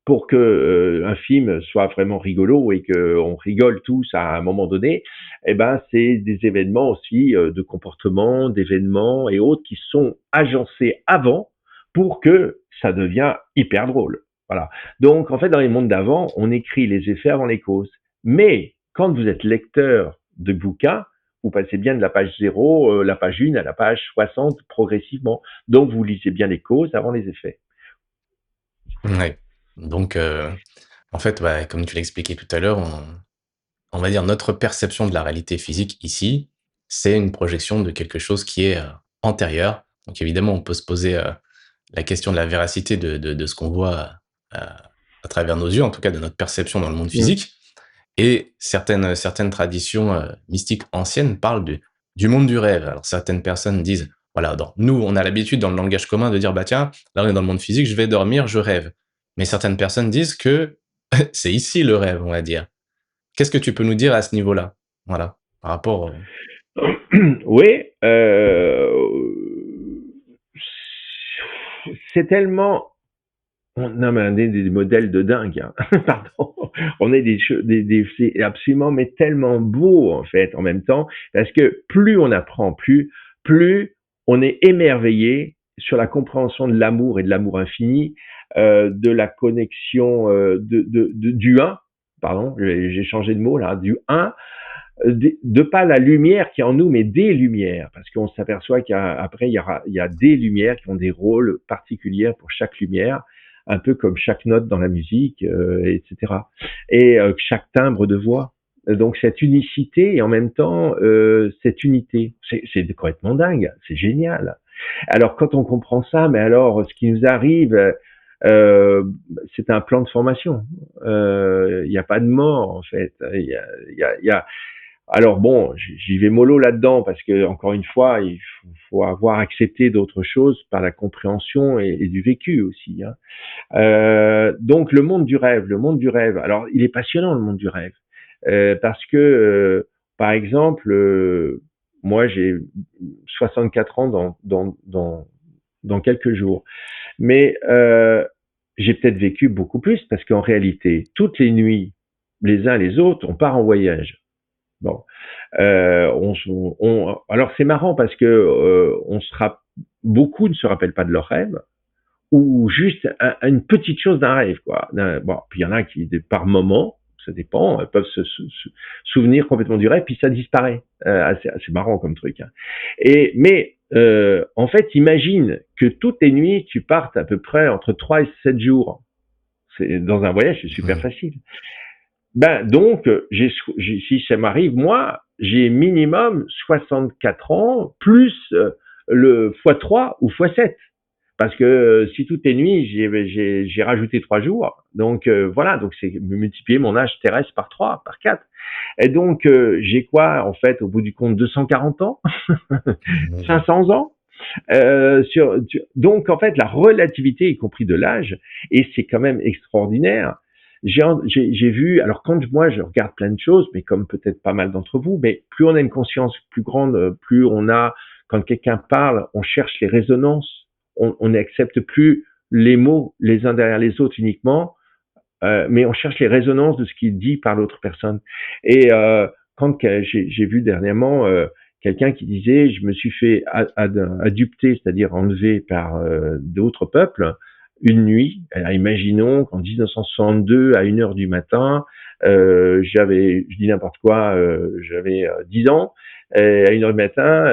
Pour que un film soit vraiment rigolo et qu'on rigole tous à un moment donné, eh ben, c'est des événements aussi de comportement, d'événements et autres qui sont agencés avant pour que ça devienne hyper drôle. Voilà. Donc, en fait, dans les mondes d'avant, on écrit les effets avant les causes. Mais quand vous êtes lecteur de bouquins, vous passez bien de la page 0, la page 1 à la page 60 progressivement. Donc, vous lisez bien les causes avant les effets. Ouais. Donc, en fait, ouais, comme tu l'expliquais tout à l'heure, on va dire notre perception de la réalité physique ici, c'est une projection de quelque chose qui est antérieur. Donc évidemment, on peut se poser la question de la véracité de ce qu'on voit à travers nos yeux, en tout cas de notre perception dans le monde Mmh. physique. Et certaines traditions mystiques anciennes parlent du monde du rêve. Alors certaines personnes disent, voilà, nous, on a l'habitude dans le langage commun de dire, bah tiens, là on est dans le monde physique, je vais dormir, je rêve. Mais certaines personnes disent que c'est ici le rêve, on va dire. Qu'est-ce que tu peux nous dire à ce niveau-là? Voilà, par rapport au Oui, c'est tellement Non, mais on est des modèles de dingue, hein. Pardon. On est c'est absolument, mais tellement beau, en fait, en même temps, parce que plus on apprend, plus on est émerveillé sur la compréhension de l'amour et de l'amour infini, de la connexion, du un, pardon, j'ai changé de mot là, du un, de pas la lumière qui est en nous, mais des lumières, parce qu'on s'aperçoit qu'après il y a des lumières qui ont des rôles particuliers pour chaque lumière, un peu comme chaque note dans la musique, etc. Et chaque timbre de voix. Donc cette unicité et en même temps cette unité, c'est complètement dingue, c'est génial. Alors quand on comprend ça, mais alors ce qui nous arrive, euh, c'est un plan de formation. Il n'y a pas de mort en fait. Il y a alors bon, j'y vais mollo là-dedans parce que encore une fois, il faut avoir accepté d'autres choses par la compréhension et du vécu aussi, hein. Donc le monde du rêve. Alors il est passionnant le monde du rêve parce que par exemple, moi j'ai 64 ans dans quelques jours, mais j'ai peut-être vécu beaucoup plus parce qu'en réalité, toutes les nuits, les uns les autres, on part en voyage. Bon, alors c'est marrant parce que beaucoup ne se rappellent pas de leur rêve ou juste une petite chose d'un rêve, quoi. Bon, puis il y en a qui, par moment, ça dépend, peuvent se souvenir complètement du rêve, puis ça disparaît. C'est marrant comme truc, hein. Mais en fait, imagine que toutes les nuits, tu partes à peu près entre 3 et 7 jours. Dans un voyage, c'est super Mmh. facile. Ben donc, si ça m'arrive, moi, j'ai minimum 64 ans plus le x3 ou x7. Parce que si toutes les nuits, j'ai rajouté 3 jours, donc voilà, donc c'est multiplier mon âge terrestre par 3, par 4. Et donc j'ai quoi en fait au bout du compte 240 ans, Mmh. 500 ans. Donc en fait la relativité, y compris de l'âge, et c'est quand même extraordinaire. J'ai vu, alors quand moi je regarde plein de choses, mais comme peut-être pas mal d'entre vous, mais plus on a une conscience plus grande, plus on a, quand quelqu'un parle, on cherche les résonances, on n'accepte plus les mots les uns derrière les autres uniquement, mais on cherche les résonances de ce qui est dit par l'autre personne. Et quand j'ai vu dernièrement quelqu'un qui disait, je me suis fait adopter, c'est-à-dire enlever par d'autres peuples, une nuit. Alors, imaginons qu'en 1962, à 1 heure du matin, je dis n'importe quoi, j'avais 10 ans, et à 1 heure du matin,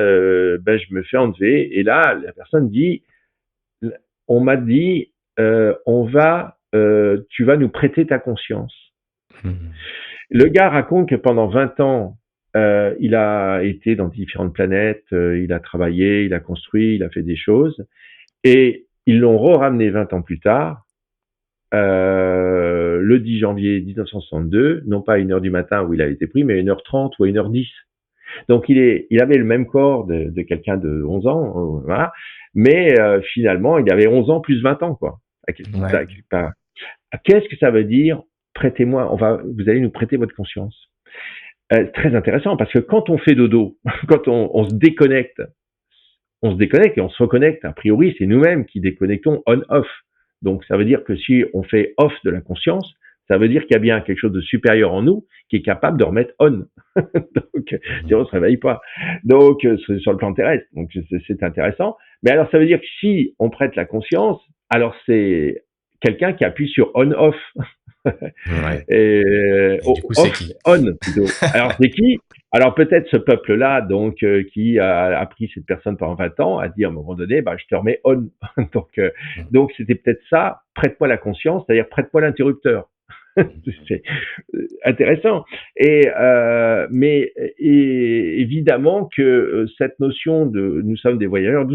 ben, je me fais enlever. Et là, la personne dit, on m'a dit, tu vas nous prêter ta conscience. Mmh. Le gars raconte que pendant 20 ans, il a été dans différentes planètes, il a travaillé, il a construit, il a fait des choses, et ils l'ont ramené 20 ans plus tard, le 10 janvier 1962, non pas à 1 heure du matin où il a été pris, mais à 1h30 ou à 1h10. Donc il avait le même corps de quelqu'un de 11 ans, voilà, mais finalement il avait 11 ans plus 20 ans, quoi. Ouais. Qu'est-ce que ça veut dire? Prêtez-moi, vous allez nous prêter votre conscience. Très intéressant parce que quand on fait dodo, quand on on se déconnecte et on se reconnecte. A priori, c'est nous-mêmes qui déconnectons on-off. Donc, ça veut dire que si on fait off de la conscience, ça veut dire qu'il y a bien quelque chose de supérieur en nous qui est capable de remettre on. Donc, si on Mmh. ne se réveille pas. Donc, sur le plan terrestre. Donc, c'est intéressant. Mais alors, ça veut dire que si on prête la conscience, alors c'est quelqu'un qui appuie sur on-off. Ouais, Et et du coup, c'est off, qui? on plutôt. Alors c'est qui? Alors peut-être ce peuple-là, donc qui a pris cette personne pendant 20 ans, a dit à un moment donné, bah je te remets on. donc Mmh. donc c'était peut-être ça. Prête-moi la conscience, c'est-à-dire prête-moi l'interrupteur. Mmh. C'est intéressant. Et évidemment que cette notion de nous sommes des voyageurs,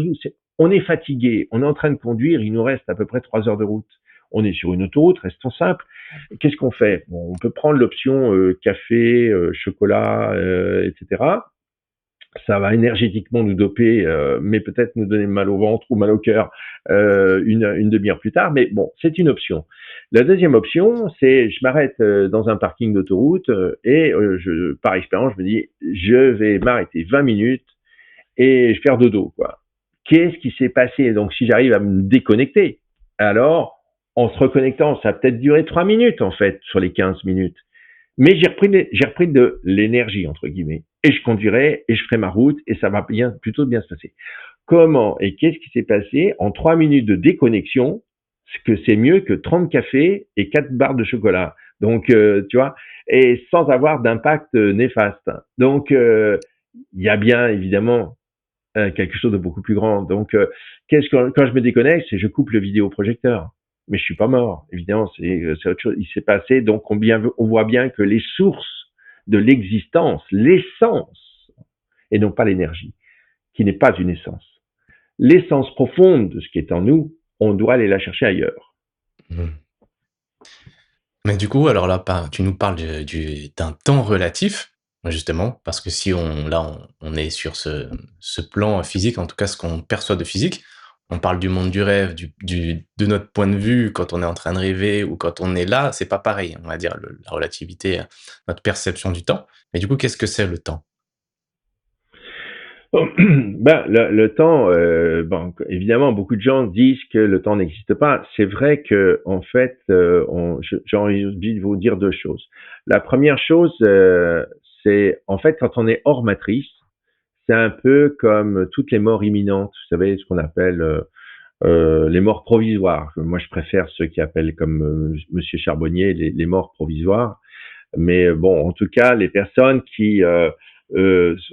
on est fatigué, on est en train de conduire, il nous reste à peu près 3 heures de route. On est sur une autoroute, restons simples. Qu'est-ce qu'on fait? Bon, on peut prendre l'option café, chocolat, etc. Ça va énergétiquement nous doper, mais peut-être nous donner mal au ventre ou mal au cœur une demi-heure plus tard. Mais bon, c'est une option. La deuxième option, c'est je m'arrête dans un parking d'autoroute et par expérience, je me dis, je vais m'arrêter 20 minutes et je vais faire dodo, quoi. Qu'est-ce qui s'est passé? Donc, si j'arrive à me déconnecter, alors en se reconnectant, ça a peut-être duré 3 minutes en fait sur les 15 minutes. Mais j'ai repris de l'énergie entre guillemets et je conduirai et je ferai ma route et ça va bien, plutôt bien se passer. Comment et qu'est-ce qui s'est passé en 3 minutes de déconnexion? Que c'est mieux que 30 cafés et 4 barres de chocolat. Donc, tu vois, et sans avoir d'impact néfaste. Donc, il y a bien évidemment quelque chose de beaucoup plus grand. Donc, quand je me déconnecte, c'est je coupe le vidéoprojecteur. Mais je suis pas mort, évidemment, c'est autre chose. Il s'est passé, donc on voit bien que les sources de l'existence, l'essence, et non pas l'énergie, qui n'est pas une essence. L'essence profonde de ce qui est en nous, on doit aller la chercher ailleurs. Mmh. Mais du coup, alors là, tu nous parles d'un temps relatif, justement, parce que si on est sur ce plan physique, en tout cas ce qu'on perçoit de physique, on parle du monde du rêve, de notre point de vue quand on est en train de rêver ou quand on est là, c'est pas pareil, on va dire la relativité, notre perception du temps. Mais du coup, qu'est-ce que c'est le temps? Ben, le temps, bon, évidemment, beaucoup de gens disent que le temps n'existe pas. C'est vrai que, en fait, j'ai envie de vous dire deux choses. La première chose, c'est, en fait, quand on est hors matrice, c'est un peu comme toutes les morts imminentes. Vous savez, ce qu'on appelle les morts provisoires. Moi, je préfère ceux qui appellent comme Monsieur Charbonnier les morts provisoires. Mais bon, en tout cas, les personnes qui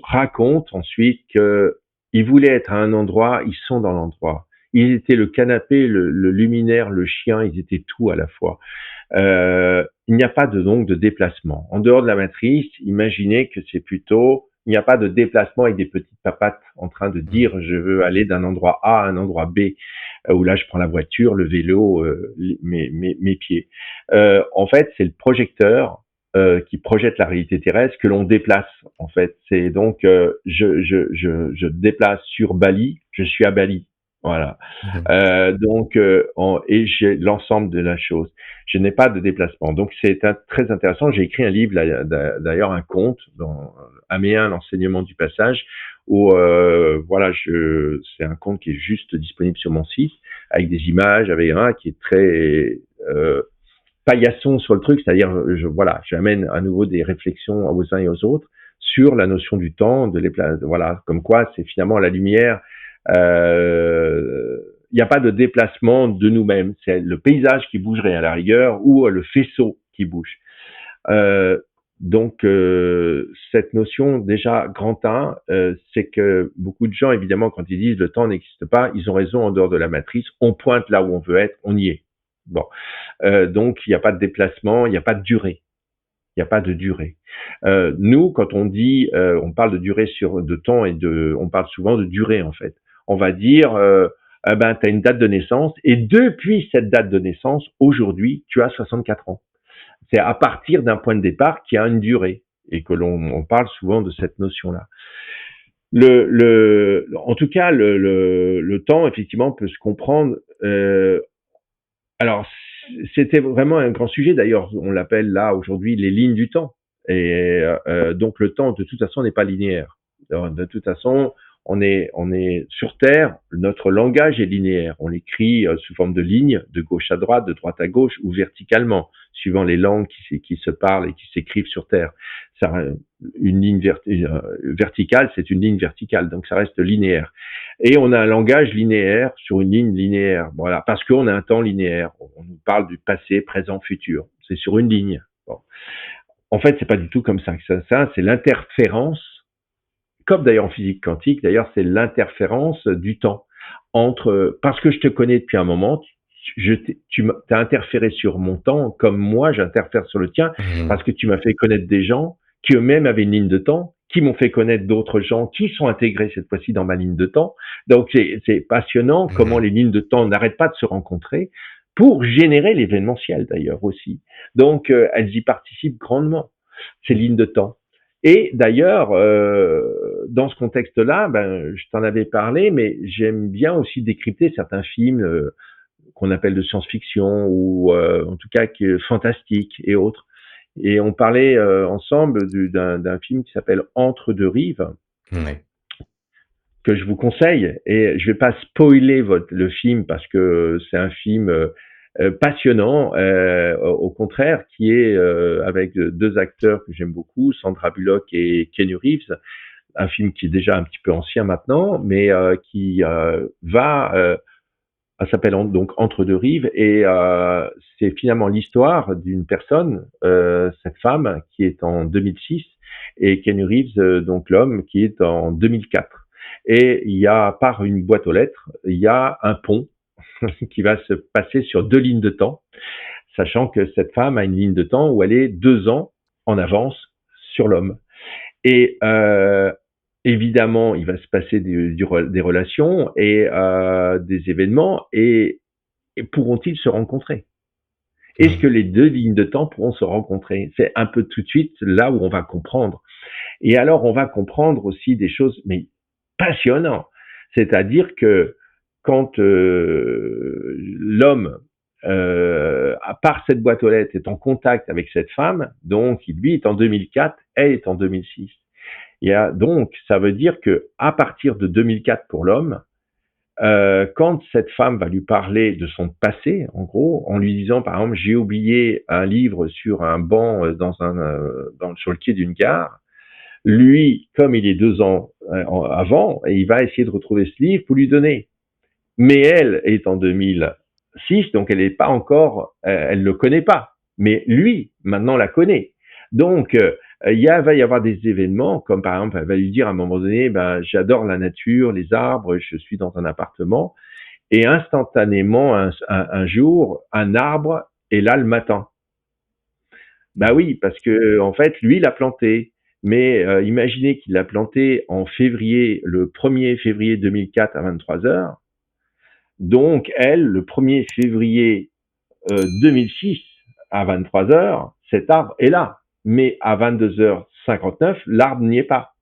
racontent ensuite qu'ils voulaient être à un endroit, ils sont dans l'endroit. Ils étaient le canapé, le luminaire, le chien, ils étaient tout à la fois. Il n'y a pas donc de déplacement. En dehors de la matrice, imaginez que c'est plutôt, il n'y a pas de déplacement avec des petites papates en train de Mmh. dire je veux aller d'un endroit A à un endroit B, où là je prends la voiture, le vélo, mes pieds. En fait, c'est le projecteur qui projette la réalité terrestre que l'on déplace. En fait, c'est donc je déplace sur Bali, je suis à Bali. Voilà. Mmh. Et j'ai l'ensemble de la chose. Je n'ai pas de déplacement. Donc c'est très intéressant. J'ai écrit un livre, d'ailleurs un conte dans Améen, l'enseignement du passage, où voilà, c'est un conte qui est juste disponible sur mon site avec des images, avec un qui est très paillasson sur le truc, c'est-à-dire voilà, j'amène à nouveau des réflexions aux uns et aux autres sur la notion du temps, voilà, comme quoi c'est finalement la lumière. Il n'y a pas de déplacement de nous-mêmes, c'est le paysage qui bougerait à la rigueur ou le faisceau qui bouge. Euh, cette notion déjà grand 1, c'est que beaucoup de gens, évidemment, quand ils disent le temps n'existe pas, ils ont raison en dehors de la matrice, on pointe là où on veut être, on y est. Bon, donc il n'y a pas de déplacement, il n'y a pas de durée. Il n'y a pas de durée. Nous, quand on dit, on parle de durée de temps on parle souvent de durée en fait. On va dire, tu as une date de naissance et depuis cette date de naissance, aujourd'hui, tu as 64 ans. C'est à partir d'un point de départ qui a une durée et que on parle souvent de cette notion-là. En tout cas, le temps effectivement peut se comprendre. Alors, c'était vraiment un grand sujet. D'ailleurs, on l'appelle là aujourd'hui les lignes du temps. Et donc le temps, de toute façon, n'est pas linéaire. De toute façon, on est sur Terre. Notre langage est linéaire. On l'écrit sous forme de lignes, de gauche à droite, de droite à gauche, ou verticalement, suivant les langues qui se parlent et qui s'écrivent sur Terre. Ça, une ligne verticale, c'est une ligne verticale, donc ça reste linéaire. Et on a un langage linéaire sur une ligne linéaire. Voilà, parce qu'on a un temps linéaire. On nous parle du passé, présent, futur. C'est sur une ligne. Bon. En fait, c'est pas du tout comme ça. Ça, c'est l'interférence, comme d'ailleurs en physique quantique. D'ailleurs, c'est l'interférence du temps parce que je te connais depuis un moment. Tu as interféré sur mon temps, comme moi, j'interfère sur le tien, Mmh. parce que tu m'as fait connaître des gens qui eux-mêmes avaient une ligne de temps, qui m'ont fait connaître d'autres gens qui sont intégrés cette fois-ci dans ma ligne de temps. Donc c'est passionnant comment Mmh. les lignes de temps n'arrêtent pas de se rencontrer pour générer l'événementiel d'ailleurs aussi. Donc elles y participent grandement, ces lignes de temps. Et d'ailleurs, dans ce contexte-là, je t'en avais parlé, mais j'aime bien aussi décrypter certains films qu'on appelle de science-fiction ou en tout cas qui est fantastique et autres. Et on parlait ensemble d'un film qui s'appelle Entre deux rives, Ouais. que je vous conseille. Et je vais pas spoiler le film parce que c'est un film passionnant, au contraire, qui est avec deux acteurs que j'aime beaucoup, Sandra Bullock et Keanu Reeves, un film qui est déjà un petit peu ancien maintenant, mais qui s'appelle donc Entre deux rives, et c'est finalement l'histoire d'une personne, cette femme qui est en 2006, et Keanu Reeves, donc l'homme, qui est en 2004. Et il y a, par une boîte aux lettres, il y a un pont qui va se passer sur deux lignes de temps, sachant que cette femme a une ligne de temps où elle est 2 ans en avance sur l'homme. Et évidemment, il va se passer des relations et des événements, et pourront-ils se rencontrer? Est-ce que les deux lignes de temps pourront se rencontrer? C'est un peu tout de suite là où on va comprendre. Et alors, on va comprendre aussi des choses, mais passionnantes. C'est-à-dire que quand l'homme, par cette boîte aux lettres, est en contact avec cette femme, donc lui est en 2004, elle est en 2006. Donc, ça veut dire que à partir de 2004 pour l'homme, quand cette femme va lui parler de son passé, en gros, en lui disant par exemple j'ai oublié un livre sur un banc sur le quai d'une gare, lui, comme il est 2 ans avant, il va essayer de retrouver ce livre pour lui donner. Mais elle est en 2006, donc elle n'est pas encore, elle le connaît pas. Mais lui, maintenant, la connaît. Donc, va y avoir des événements, comme par exemple, elle va lui dire à un moment donné, ben, j'adore la nature, les arbres, je suis dans un appartement, et instantanément, un jour, un arbre est là le matin. Bah oui, parce que en fait, lui, il l'a planté. Mais imaginez qu'il l'a planté en février, le 1er février 2004 à 23 heures. Donc, elle, le 1er février 2006 à 23 heures, cet arbre est là. Mais à 22h59, l'arbre n'y est pas,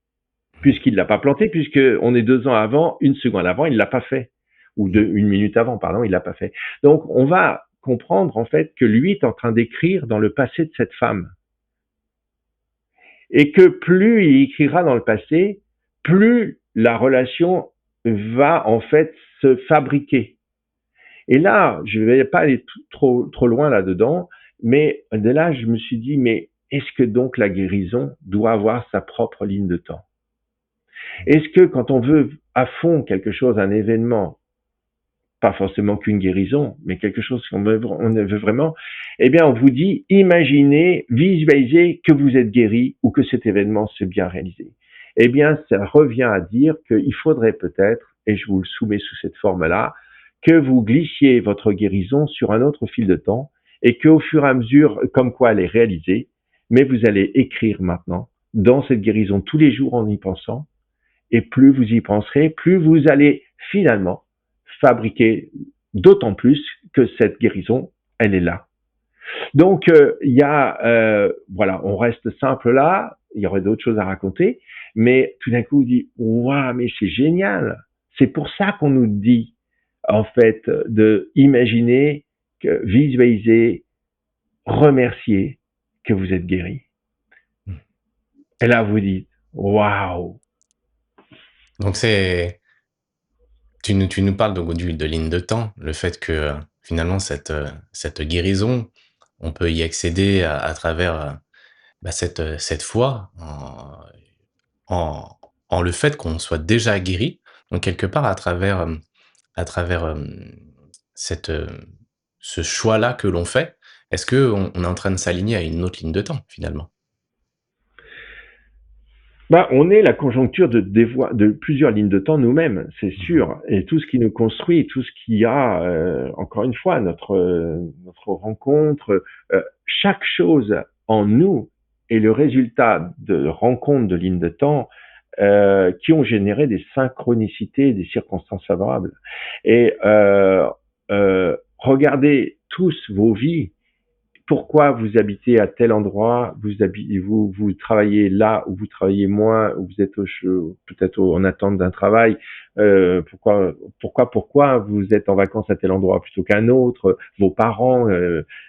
puisqu'il l'a pas planté, puisqu'on est 2 ans avant, une seconde avant, il l'a pas fait. Ou une minute avant, pardon, il l'a pas fait. Donc, on va comprendre en fait que lui est en train d'écrire dans le passé de cette femme. Et que plus il écrira dans le passé, plus la relation va en fait se fabriquer. Et là, je ne vais pas aller trop loin là-dedans, mais de là, je me suis dit, mais est-ce que donc la guérison doit avoir sa propre ligne de temps? Est-ce que quand on veut à fond quelque chose, un événement, pas forcément qu'une guérison, mais quelque chose qu'on veut vraiment, eh bien, on vous dit, imaginez, visualisez que vous êtes guéri ou que cet événement s'est bien réalisé. Eh bien, ça revient à dire qu'il faudrait peut-être, et je vous le soumets sous cette forme-là, que vous glissiez votre guérison sur un autre fil de temps et qu'au fur et à mesure, comme quoi elle est réalisée, mais vous allez écrire maintenant dans cette guérison tous les jours en y pensant, et plus vous y penserez, plus vous allez finalement fabriquer, d'autant plus que cette guérison, elle est là. Donc, voilà, on reste simple là, il y aurait d'autres choses à raconter, mais tout d'un coup, on dit, waouh, mais c'est génial. C'est pour ça qu'on nous dit, en fait, de imaginer, visualiser, remercier que vous êtes guéri. Et là, vous dites, waouh. Donc tu nous parles donc de ligne de temps, le fait que finalement cette guérison, on peut y accéder à travers cette foi en le fait qu'on soit déjà guéri. Donc quelque part à travers cette, ce choix-là que l'on fait, est-ce qu'on est en train de s'aligner à une autre ligne de temps finalement? Bah, on est la conjoncture de plusieurs lignes de temps nous-mêmes, c'est sûr. Et tout ce qui nous construit, tout ce qui a, encore une fois, notre rencontre, chaque chose en nous est le résultat de rencontres de lignes de temps qui ont généré des synchronicités, des circonstances favorables. Et regardez tous vos vies. Pourquoi vous habitez à tel endroit, vous travaillez là ou vous travaillez moins, ou vous êtes peut-être en attente d'un travail, pourquoi vous êtes en vacances à tel endroit plutôt qu'un autre, vos parents,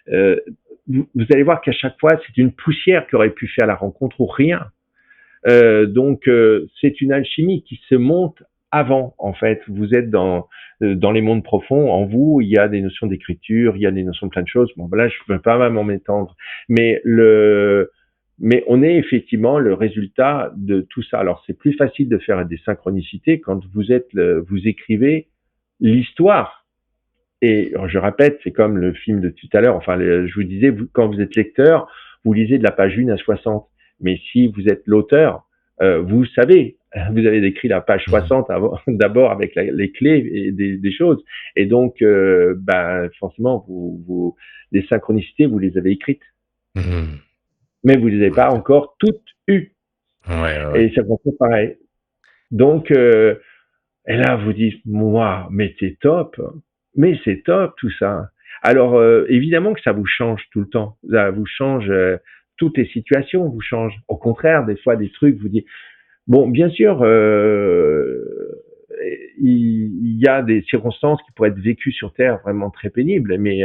vous allez voir qu'à chaque fois c'est une poussière qui aurait pu faire la rencontre ou rien. Donc c'est une alchimie qui se monte avant, en fait. Vous êtes dans les mondes profonds. En vous, il y a des notions d'écriture, il y a des notions de plein de choses. Bon, ben là, je ne peux pas vraiment m'étendre. Mais mais on est effectivement le résultat de tout ça. Alors, c'est plus facile de faire des synchronicités quand vous écrivez l'histoire. Et je répète, c'est comme le film de tout à l'heure. Enfin, je vous disais, quand vous êtes lecteur, vous lisez de la page 1 à 60. Mais si vous êtes l'auteur, vous savez, vous avez écrit la page Mmh. 60 d'abord avec les clés et des choses. Et donc, forcément, les synchronicités, vous les avez écrites. Mmh. Mais vous les avez Ouais, pas encore toutes eues. ouais, ouais, ouais. Et ça fonctionne pareil. Donc, et là, vous dites, moi, mais c'est top, mais c'est top tout ça. Alors, évidemment que ça vous change tout le temps. Ça vous change, toutes les situations vous changent. Au contraire, des fois, des trucs, vous dites, bon, bien sûr, il y a des circonstances qui pourraient être vécues sur Terre vraiment très pénibles, mais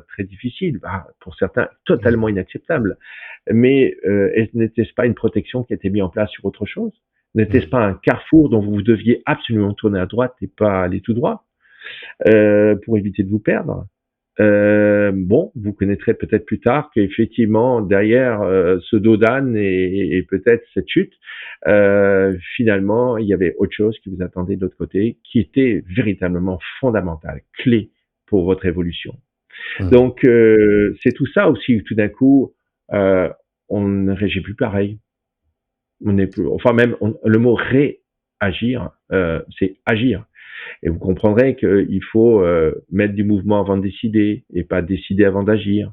très difficiles, pour certains Mmh. totalement inacceptables. Mais n'était-ce pas une protection qui a été mise en place sur autre chose? N'était-ce Mmh. pas un carrefour dont vous deviez absolument tourner à droite et pas aller tout droit pour éviter de vous perdre? Bon, vous connaîtrez peut-être plus tard qu'effectivement, derrière ce dos d'âne et peut-être cette chute, finalement, il y avait autre chose qui vous attendait de l'autre côté, qui était véritablement fondamentale, clé pour votre évolution. Mmh. Donc, c'est tout ça aussi, tout d'un coup, euh, on ne réagit plus pareil. On n'est plus, enfin même, le mot réagir, c'est agir. Et vous comprendrez qu'il faut mettre du mouvement avant de décider et pas décider avant d'agir.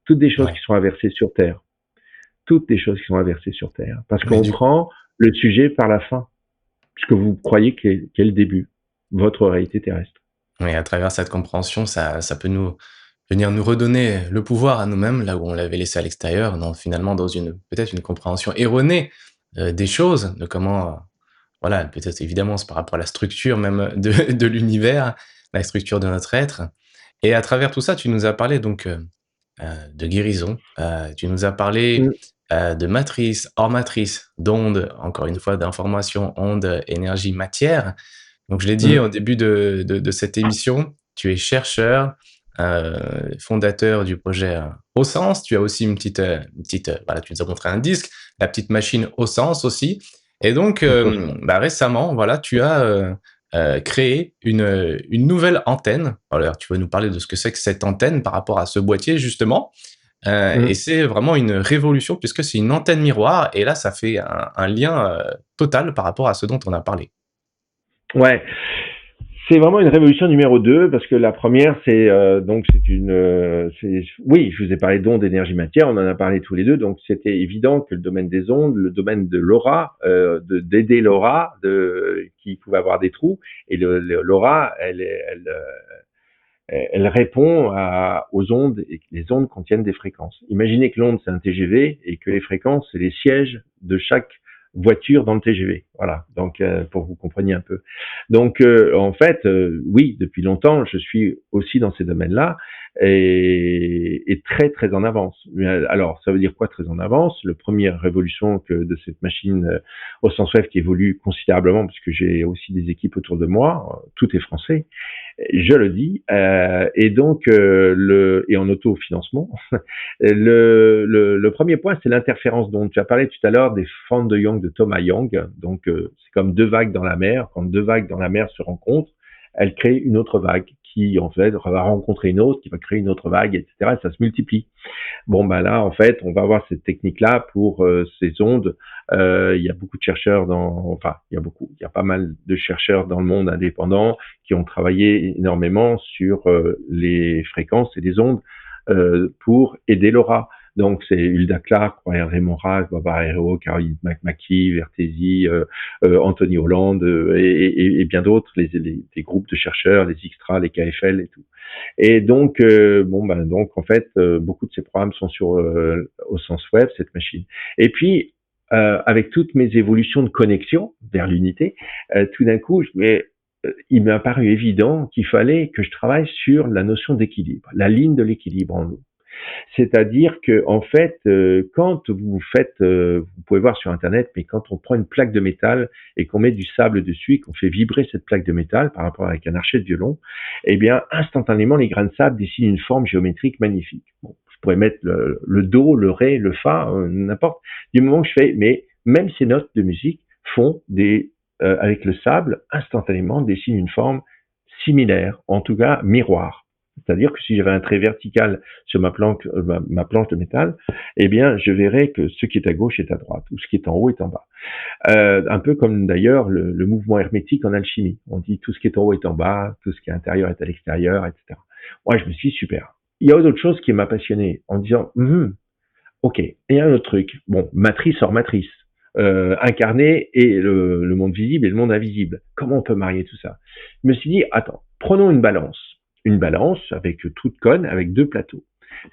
Toutes des choses Ouais. qui sont inversées sur Terre. Toutes des choses qui sont inversées sur Terre. Parce Mais qu'on du prend le sujet par la fin, puisque vous croyez qu'est le début, votre réalité terrestre. Oui, à travers cette compréhension, ça peut nous venir nous redonner le pouvoir à nous-mêmes, là où on l'avait laissé à l'extérieur, dans finalement dans une peut-être une compréhension erronée, des choses, de comment, voilà, peut-être évidemment c'est par rapport à la structure même de de l'univers, la structure de notre être et à travers tout ça, tu nous as parlé donc, de guérison, tu nous as parlé, Mm, de matrice, hors matrice, d'ondes, encore une fois d'informations, ondes, énergie, matière. Donc je l'ai dit mm, au début de cette émission, tu es chercheur, heu, fondateur du projet, Au Sens. Tu as aussi voilà, tu nous as montré un disque, la petite machine Au Sens aussi et donc bah, récemment, voilà, tu as, créé une nouvelle antenne. Alors tu vas nous parler de ce que c'est que cette antenne par rapport à ce boîtier justement, et mm. c'est vraiment une révolution puisque c'est une antenne miroir et là ça fait un lien, total par rapport à ce dont on a parlé. Ouais, c'est vraiment une révolution numéro 2 parce que la première, oui, je vous ai parlé d'ondes, d'énergie, matière, on en a parlé tous les deux, donc c'était évident que le domaine des ondes, le domaine de l'aura, d'aider l'aura, qui pouvait avoir des trous, et l'aura, elle répond aux ondes et que les ondes contiennent des fréquences. Imaginez que l'onde c'est un TGV et que les fréquences c'est les sièges de chaque voiture dans le TGV. Voilà, donc pour que vous compreniez un peu. Donc en fait, oui, depuis longtemps, je suis aussi dans ces domaines-là et très très en avance. Mais, alors, ça veut dire quoi très en avance? La première révolution de cette machine au sens web qui évolue considérablement, parce que j'ai aussi des équipes autour de moi, tout est français, je le dis, et donc et en autofinancement. Le premier point, c'est l'interférence dont tu as parlé tout à l'heure des fentes de Young de Thomas Young. Donc c'est comme deux vagues dans la mer. Quand deux vagues dans la mer se rencontrent, elles créent une autre vague qui en fait va rencontrer une autre, qui va créer une autre vague, etc. Et ça se multiplie. Bon, ben là, en fait, on va avoir cette technique-là pour ces ondes. Il y a beaucoup de chercheurs enfin, il y a pas mal de chercheurs dans le monde indépendant qui ont travaillé énormément sur les fréquences et les ondes pour aider l'aura. Donc c'est Hulda Clark, Raymond Raz, Barbara Hero, Caroline McMckee, Vertesi, Anthony Hollande et bien d'autres, les groupes de chercheurs, les XTRA, les KFL et tout. Et donc, donc en fait, beaucoup de ces programmes sont sur au sens web, cette machine. Et puis, avec toutes mes évolutions de connexion vers l'unité, tout d'un coup, il m'a paru évident qu'il fallait que je travaille sur la notion d'équilibre, la ligne de l'équilibre en nous. C'est-à-dire que en fait, quand vous faites, vous pouvez voir sur internet, mais quand on prend une plaque de métal et qu'on met du sable dessus et qu'on fait vibrer cette plaque de métal par rapport avec un archet de violon, eh bien instantanément les grains de sable dessinent une forme géométrique magnifique. Bon, je pourrais mettre le do, le ré, le fa, n'importe. Du moment que je fais, mais même ces notes de musique font avec le sable, instantanément dessinent une forme similaire, en tout cas miroir. C'est-à-dire que si j'avais un trait vertical sur ma planche de métal, eh bien, je verrais que ce qui est à gauche est à droite, ou ce qui est en haut est en bas. Un peu comme d'ailleurs le mouvement hermétique en alchimie. On dit tout ce qui est en haut est en bas, tout ce qui est à l'intérieur est à l'extérieur, etc. Moi, je me suis dit, super. Il y a autre chose qui m'a passionné en disant, ok, et il y a un autre truc. Bon, matrice hors matrice. Incarner et le monde visible et le monde invisible. Comment on peut marier tout ça? Je me suis dit, attends, prenons une balance. Une balance avec trou de cône, avec deux plateaux.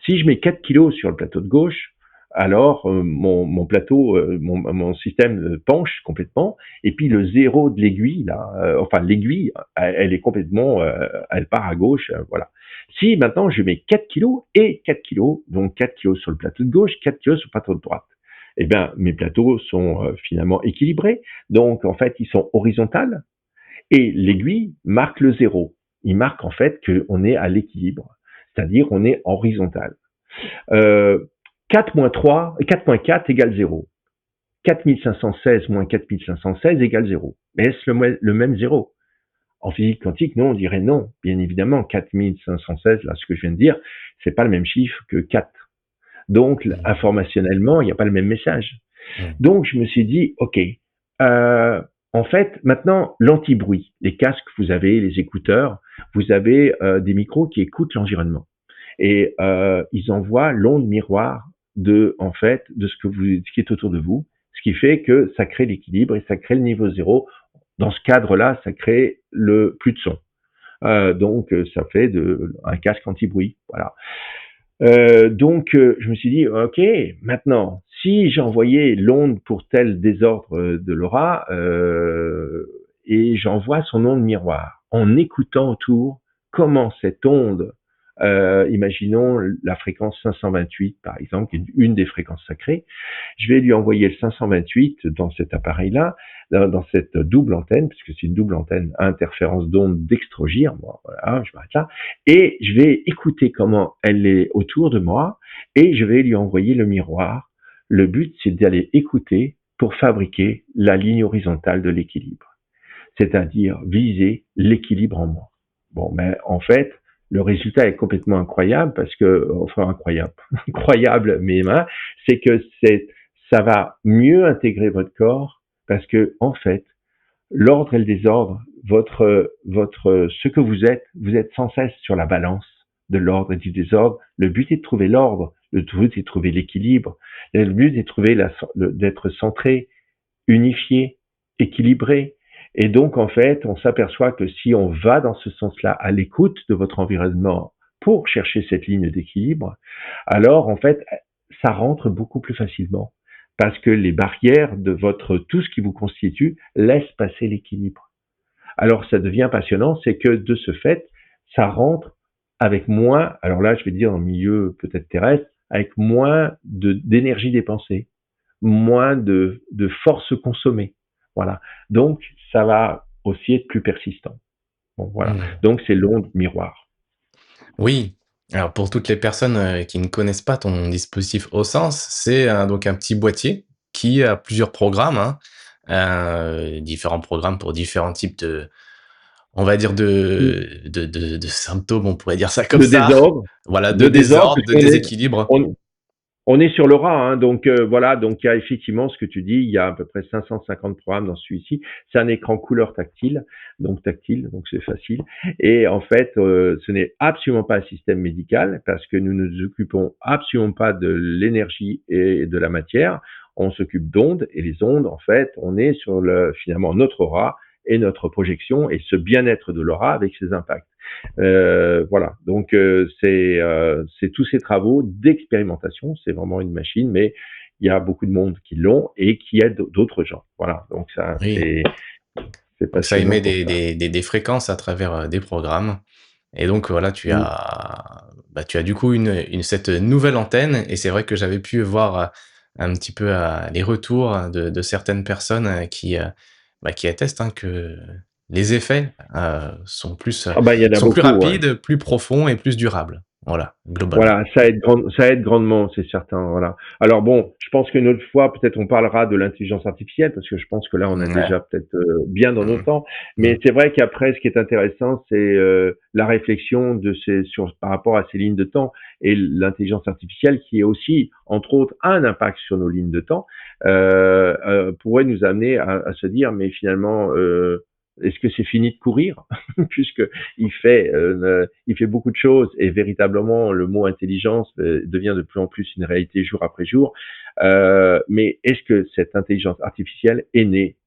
Si je mets 4 kilos sur le plateau de gauche, alors mon plateau, mon système penche complètement, et puis le zéro de l'aiguille, là, enfin l'aiguille, elle est complètement, elle part à gauche, voilà. Si maintenant je mets 4 kilos et 4 kilos, donc 4 kilos sur le plateau de gauche, 4 kilos sur le plateau de droite, eh bien mes plateaux sont finalement équilibrés, donc en fait ils sont horizontaux, et l'aiguille marque le zéro. Il marque en fait qu'on est à l'équilibre, c'est-à-dire on est horizontal. 4 moins 3, 4 moins 4 égale 0. 4516 moins 4516 égale 0. Mais est-ce le même 0? En physique quantique, non, on dirait non. Bien évidemment, 4516, là, ce que je viens de dire, c'est pas le même chiffre que 4. Donc, informationnellement, il n'y a pas le même message. Donc, je me suis dit, ok, en fait, maintenant, l'anti-bruit, les casques que vous avez, les écouteurs, vous avez des micros qui écoutent l'environnement. Et ils envoient l'onde miroir en fait, de ce qui est autour de vous, ce qui fait que ça crée l'équilibre et ça crée le niveau zéro. Dans ce cadre-là, ça crée le plus de son. Donc, ça fait un casque anti-bruit. Voilà. Donc, je me suis dit, ok, maintenant, si j'envoyais l'onde pour tel désordre de l'aura, et j'envoie son onde miroir, en écoutant autour comment cette onde, imaginons la fréquence 528, par exemple, qui est une des fréquences sacrées, je vais lui envoyer le 528 dans cet appareil-là, dans cette double antenne, puisque c'est une double antenne à interférence d'onde d'extrogir, bon, voilà, je m'arrête là, et je vais écouter comment elle est autour de moi, et je vais lui envoyer le miroir. Le but, c'est d'aller écouter pour fabriquer la ligne horizontale de l'équilibre, c'est-à-dire viser l'équilibre en moi. Bon, mais en fait, le résultat est complètement incroyable parce que, enfin incroyable, mais c'est que ça va mieux intégrer votre corps parce que, en fait, l'ordre et le désordre, ce que vous êtes sans cesse sur la balance de l'ordre et du désordre. Le but est de trouver l'ordre, le but est de trouver l'équilibre, le but est de trouver d'être centré, unifié, équilibré. Et donc, en fait, on s'aperçoit que si on va dans ce sens-là, à l'écoute de votre environnement pour chercher cette ligne d'équilibre, alors, en fait, ça rentre beaucoup plus facilement parce que les barrières de tout ce qui vous constitue laissent passer l'équilibre. Alors, ça devient passionnant, c'est que de ce fait, ça rentre avec moins, alors là, je vais dire en milieu peut-être terrestre, avec moins d'énergie dépensée, moins de force consommée. Voilà. Donc, ça va aussi être plus persistant. Bon, voilà. Donc, c'est l'onde miroir. Oui. Alors, pour toutes les personnes qui ne connaissent pas ton dispositif Au-Sens, c'est donc un petit boîtier qui a plusieurs programmes, hein, différents programmes pour différents types on va dire de symptômes, on pourrait dire ça comme de ça. Désordre. Voilà, de désordre, de déséquilibre. On est sur l'aura, hein, donc voilà, donc il y a effectivement ce que tu dis, il y a à peu près 550 programmes dans celui-ci. C'est un écran couleur tactile, donc c'est facile. Et en fait, ce n'est absolument pas un système médical parce que nous ne nous occupons absolument pas de l'énergie et de la matière. On s'occupe d'ondes et les ondes, en fait, on est sur finalement notre aura et notre projection et ce bien-être de l'aura avec ses impacts. Voilà, donc c'est tous ces travaux d'expérimentation, c'est vraiment une machine, mais il y a beaucoup de monde qui l'ont et qui aident d'autres gens. Voilà, donc ça, oui. c'est ça émet passionnant. des fréquences à travers des programmes. Et donc voilà, tu as bah, tu as du coup cette nouvelle antenne et c'est vrai que j'avais pu voir, un petit peu, les retours de certaines personnes, qui attestent, hein, que les effets, Ah bah, il y en a sont plus beaucoup, ouais. rapides, plus profonds et plus durables. Voilà, globalement. Voilà, ça aide grandement, c'est certain, voilà. Alors bon, je pense qu'une autre fois, peut-être on parlera de l'intelligence artificielle, parce que je pense que là, on a Ouais. déjà peut-être bien dans nos Mmh temps. mh. Mais c'est vrai qu'après, ce qui est intéressant, c'est la réflexion par rapport à ces lignes de temps et l'intelligence artificielle, qui est aussi, entre autres, a un impact sur nos lignes de temps, pourrait nous amener à se dire, mais finalement, est-ce que c'est fini de courir puisque il fait beaucoup de choses et véritablement le mot intelligence devient de plus en plus une réalité jour après jour. Mais est-ce que cette intelligence artificielle est née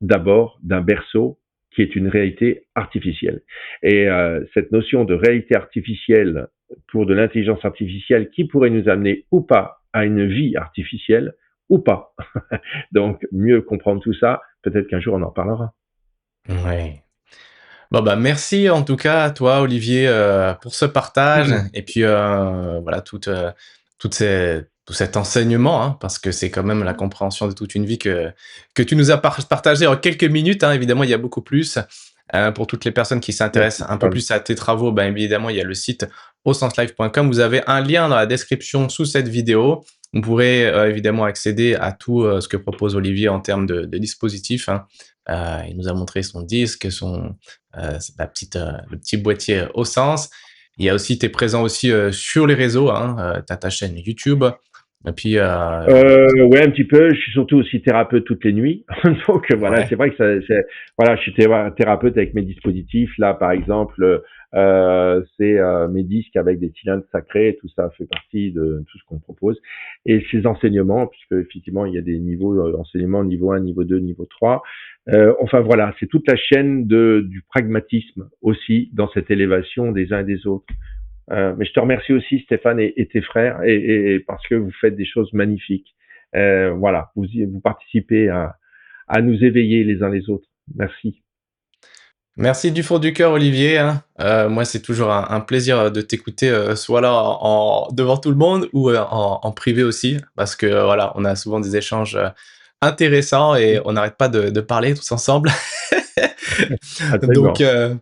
d'abord d'un berceau qui est une réalité artificielle? Et cette notion de réalité artificielle pour de l'intelligence artificielle qui pourrait nous amener ou pas à une vie artificielle ou pas. Donc mieux comprendre tout ça, peut-être qu'un jour on en parlera. Ouais. Bon, bah, merci en tout cas à toi Olivier, pour ce partage et puis, voilà tout cet enseignement, hein, parce que c'est quand même la compréhension de toute une vie que tu nous as partagé en quelques minutes, hein. Évidemment, il y a beaucoup plus. Pour toutes les personnes qui Merci s'intéressent un peu Stéphane. plus à tes travaux, ben, évidemment, il y a le site ausenslive.com. Vous avez un lien dans la description sous cette vidéo. Vous pourrez, évidemment accéder à tout, ce que propose Olivier en termes de dispositifs, hein. Il nous a montré son disque, le petit boîtier au sens. Il y a aussi, tu es présent aussi sur les réseaux, hein, tu as ta chaîne YouTube. Et puis, Ouais, un petit peu. Je suis surtout aussi thérapeute toutes les nuits. Donc voilà, c'est ouais, vrai que voilà, je suis thérapeute avec mes dispositifs. Là, par exemple, c'est mes disques avec des cylindres sacrés. Tout ça fait partie de tout ce qu'on propose. Et ces enseignements, puisque effectivement, il y a des niveaux d'enseignement, niveau 1, niveau 2, niveau 3. Enfin voilà, c'est toute la chaîne du pragmatisme aussi dans cette élévation des uns et des autres. Mais je te remercie aussi, Stéphane, et tes frères, et parce que vous faites des choses magnifiques. Voilà, vous participez à nous éveiller les uns les autres. Merci. merci du fond du cœur, Olivier, hein. Moi, c'est toujours un plaisir de t'écouter, soit là devant tout le monde ou en privé aussi, parce que voilà, on a souvent des échanges intéressants et on n'arrête pas de parler tous ensemble. Donc, Absolument.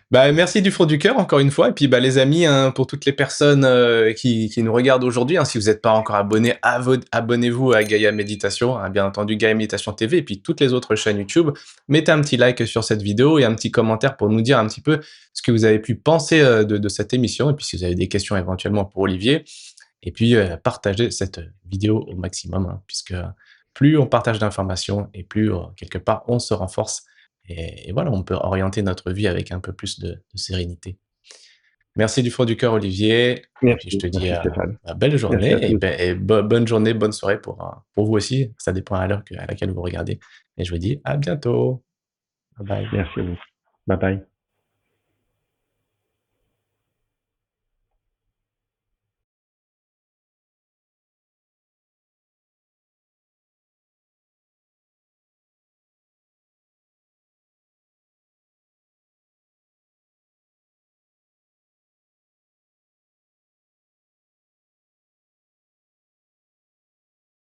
bah, merci du fond du cœur encore une fois et puis, bah, les amis, hein, pour toutes les personnes, qui nous regardent aujourd'hui, hein, si vous n'êtes pas encore abonnés, abonnez-vous à Gaïa Méditation, hein, bien entendu Gaïa Méditation TV et puis toutes les autres chaînes YouTube. Mettez un petit like sur cette vidéo et un petit commentaire pour nous dire un petit peu ce que vous avez pu penser, de cette émission et puis si vous avez des questions éventuellement pour Olivier et puis, partagez cette vidéo au maximum, hein, puisque plus on partage d'informations et plus, quelque part on se renforce et voilà, on peut orienter notre vie avec un peu plus de sérénité. Merci du fond du cœur Olivier et puis je te dis, Merci Stéphane. belle Merci à journée tous. et bonne journée, bonne soirée pour vous aussi. Ça dépend à l'heure à laquelle vous regardez et je vous dis à bientôt. Bye bye. Merci à vous. Bye bye.